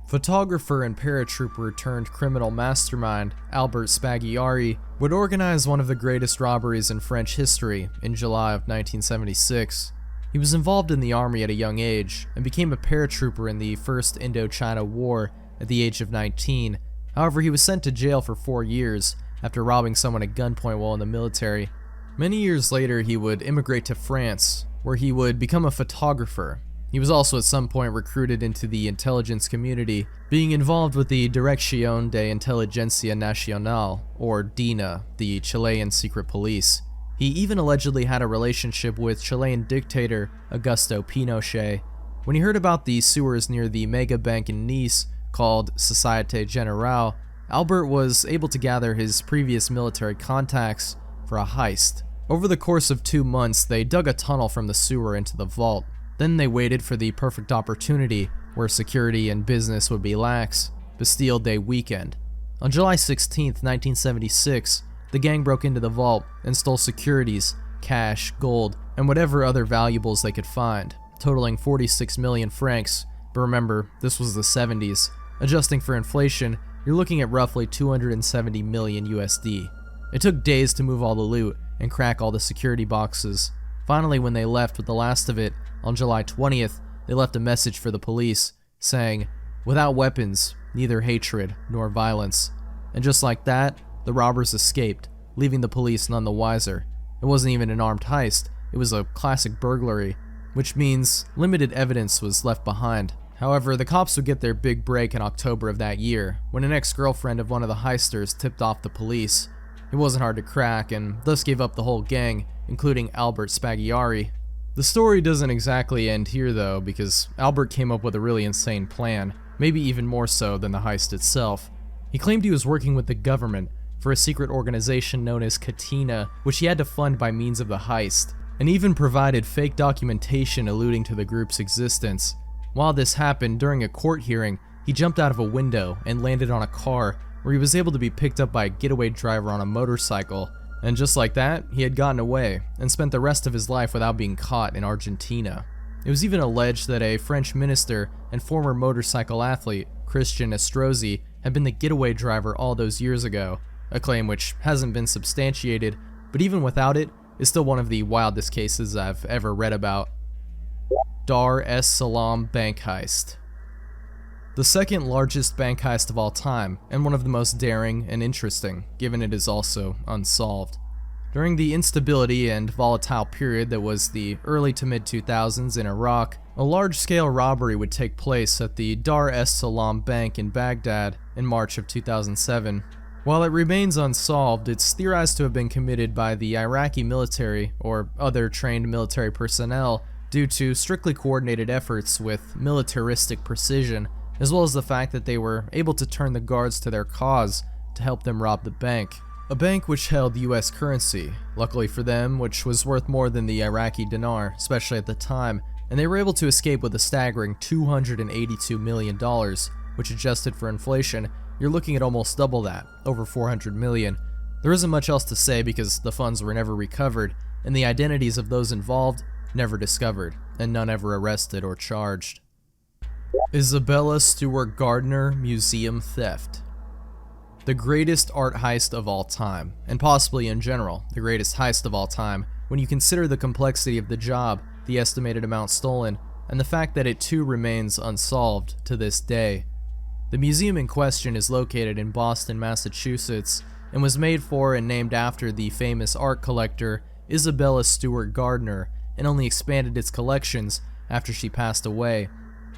Photographer and paratrooper turned criminal mastermind Albert Spaghiari would organize one of the greatest robberies in French history in July of 1976. He was involved in the army at a young age and became a paratrooper in the First Indochina War at the age of 19. However, he was sent to jail for 4 years after robbing someone at gunpoint while in the military. Many years later, he would immigrate to France, where he would become a photographer. He was also at some point recruited into the intelligence community, being involved with the Dirección de Inteligencia Nacional, or DINA, the Chilean secret police. He even allegedly had a relationship with Chilean dictator Augusto Pinochet. When he heard about the sewers near the mega bank in Nice called Societe Generale, Albert was able to gather his previous military contacts for a heist. Over the course of 2 months, they dug a tunnel from the sewer into the vault. Then they waited for the perfect opportunity where security and business would be lax, Bastille Day weekend. On July 16, 1976, the gang broke into the vault and stole securities, cash, gold, and whatever other valuables they could find, totaling 46 million francs, but remember, this was the 70s. Adjusting for inflation, you're looking at roughly 270 million USD. It took days to move all the loot and crack all the security boxes. Finally, when they left with the last of it, on July 20th, they left a message for the police, saying, "Without weapons, neither hatred nor violence." And just like that, the robbers escaped, leaving the police none the wiser. It wasn't even an armed heist, it was a classic burglary, which means limited evidence was left behind. However, the cops would get their big break in October of that year, when an ex-girlfriend of one of the heisters tipped off the police. It wasn't hard to crack, and thus gave up the whole gang, including Albert Spaghiari. The story doesn't exactly end here though, because Albert came up with a really insane plan, maybe even more so than the heist itself. He claimed he was working with the government for a secret organization known as Katina, which he had to fund by means of the heist, and even provided fake documentation alluding to the group's existence. While this happened, during a court hearing, he jumped out of a window and landed on a car, where he was able to be picked up by a getaway driver on a motorcycle. And just like that, he had gotten away, and spent the rest of his life without being caught in Argentina. It was even alleged that a French minister and former motorcycle athlete, Christian Estrosi, had been the getaway driver all those years ago, a claim which hasn't been substantiated, but even without it, is still one of the wildest cases I've ever read about. Dar es Salaam bank heist. The second largest bank heist of all time, and one of the most daring and interesting, given it is also unsolved. During the instability and volatile period that was the early to mid-2000s in Iraq, a large-scale robbery would take place at the Dar es Salaam Bank in Baghdad in March of 2007. While it remains unsolved, it's theorized to have been committed by the Iraqi military or other trained military personnel due to strictly coordinated efforts with militaristic precision, as well as the fact that they were able to turn the guards to their cause to help them rob the bank. A bank which held US currency, luckily for them, which was worth more than the Iraqi dinar, especially at the time, and they were able to escape with a staggering $282 million, which adjusted for inflation, you're looking at almost double that, over $400 million. There isn't much else to say because the funds were never recovered, and the identities of those involved never discovered, and none ever arrested or charged. Isabella Stewart Gardner Museum Theft. The greatest art heist of all time, and possibly in general, the greatest heist of all time, when you consider the complexity of the job, the estimated amount stolen, and the fact that it too remains unsolved to this day. The museum in question is located in Boston, Massachusetts, and was made for and named after the famous art collector Isabella Stewart Gardner, and only expanded its collections after she passed away.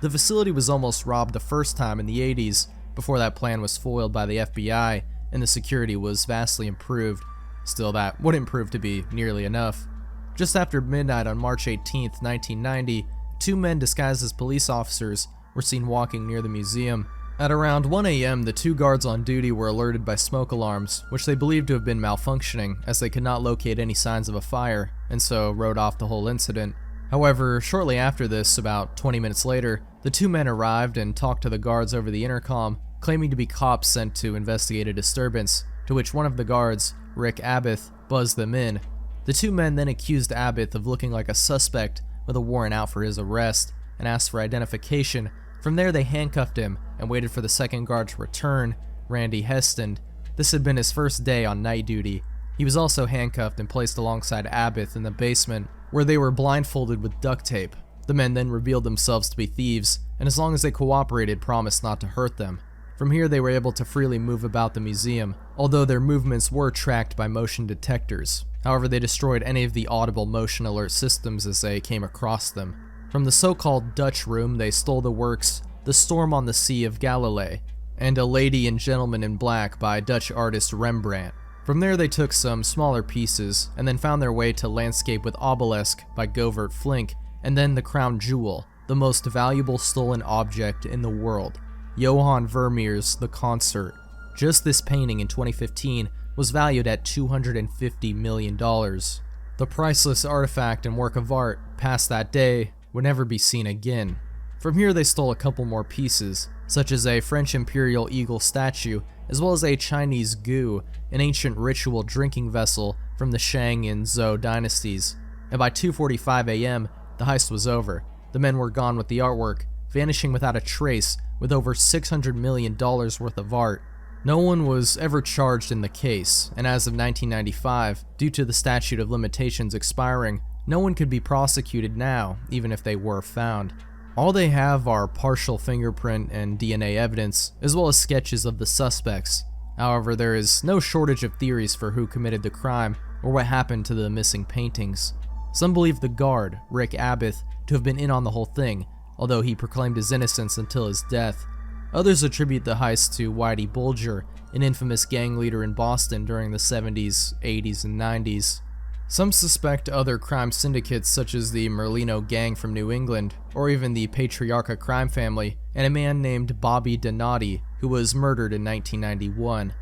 The facility was almost robbed the first time in the 80s, before that plan was foiled by the FBI, and the security was vastly improved. Still, that wouldn't prove to be nearly enough. Just after midnight on March 18, 1990, two men disguised as police officers were seen walking near the museum. At around 1 a.m., the two guards on duty were alerted by smoke alarms, which they believed to have been malfunctioning, as they could not locate any signs of a fire, and so wrote off the whole incident. However, shortly after this, about 20 minutes later, the two men arrived and talked to the guards over the intercom, claiming to be cops sent to investigate a disturbance, to which one of the guards, Rick Abbott, buzzed them in. The two men then accused Abbott of looking like a suspect with a warrant out for his arrest, and asked for identification. From there, they handcuffed him and waited for the second guard to return, Randy Heston. This had been his first day on night duty. He was also handcuffed and placed alongside Abbott in the basement, where they were blindfolded with duct tape. The men then revealed themselves to be thieves, and as long as they cooperated, promised not to hurt them. From here, they were able to freely move about the museum, although their movements were tracked by motion detectors. However, they destroyed any of the audible motion alert systems as they came across them. From the so-called Dutch room, they stole the works The Storm on the Sea of Galilee and A Lady and Gentleman in Black by Dutch artist Rembrandt. From there, they took some smaller pieces and then found their way to Landscape with Obelisk by Govert Flinck, and then the crown jewel, the most valuable stolen object in the world, Johann Vermeer's The Concert. Just this painting in 2015 was valued at $250 million. The priceless artifact and work of art, past that day, would never be seen again. From here they stole a couple more pieces, such as a French imperial eagle statue, as well as a Chinese gu, an ancient ritual drinking vessel from the Shang and Zhou dynasties. And by 2:45 a.m., the heist was over. The men were gone with the artwork, vanishing without a trace, with over $600 million worth of art. No one was ever charged in the case, and as of 1995, due to the statute of limitations expiring, no one could be prosecuted now, even if they were found. All they have are partial fingerprint and DNA evidence, as well as sketches of the suspects. However, there is no shortage of theories for who committed the crime or what happened to the missing paintings. Some believe the guard, Rick Abbott, to have been in on the whole thing, although he proclaimed his innocence until his death. Others attribute the heist to Whitey Bulger, an infamous gang leader in Boston during the 70s, 80s, and 90s. Some suspect other crime syndicates such as the Merlino Gang from New England, or even the Patriarcha crime family, and a man named Bobby Donati, who was murdered in 1991.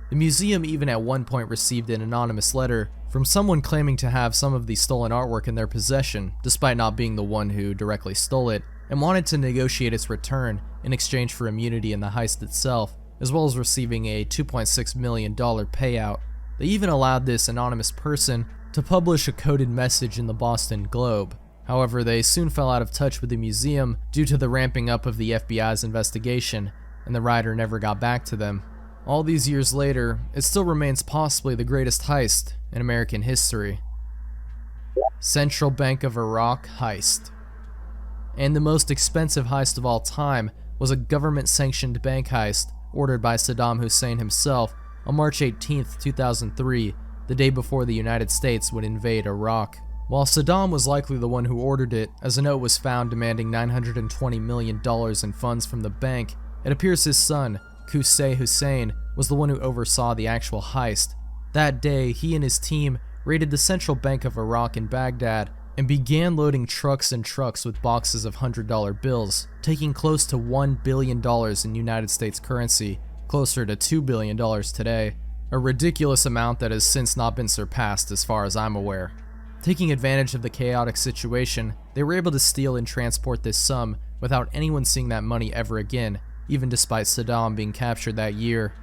The museum even at one point received an anonymous letter from someone claiming to have some of the stolen artwork in their possession, despite not being the one who directly stole it, and wanted to negotiate its return in exchange for immunity in the heist itself, as well as receiving a $2.6 million payout. They even allowed this anonymous person to publish a coded message in the Boston Globe. However, they soon fell out of touch with the museum due to the ramping up of the FBI's investigation, and the writer never got back to them. All these years later, it still remains possibly the greatest heist in American history. Central Bank of Iraq heist. And the most expensive heist of all time was a government-sanctioned bank heist ordered by Saddam Hussein himself on March 18, 2003, the day before the United States would invade Iraq. While Saddam was likely the one who ordered it, as a note was found demanding $920 million in funds from the bank, it appears his son, Qusay Hussein, was the one who oversaw the actual heist. That day, he and his team raided the Central Bank of Iraq in Baghdad and began loading trucks and trucks with boxes of $100 bills, taking close to $1 billion in United States currency, closer to $2 billion today. A ridiculous amount that has since not been surpassed as far as I'm aware. Taking advantage of the chaotic situation, they were able to steal and transport this sum without anyone seeing that money ever again, even despite Saddam being captured that year.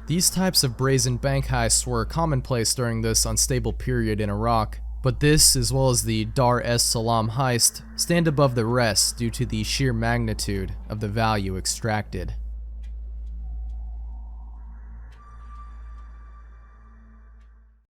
These types of brazen bank heists were commonplace during this unstable period in Iraq, but this, as well as the Dar es Salaam heist, stand above the rest due to the sheer magnitude of the value extracted.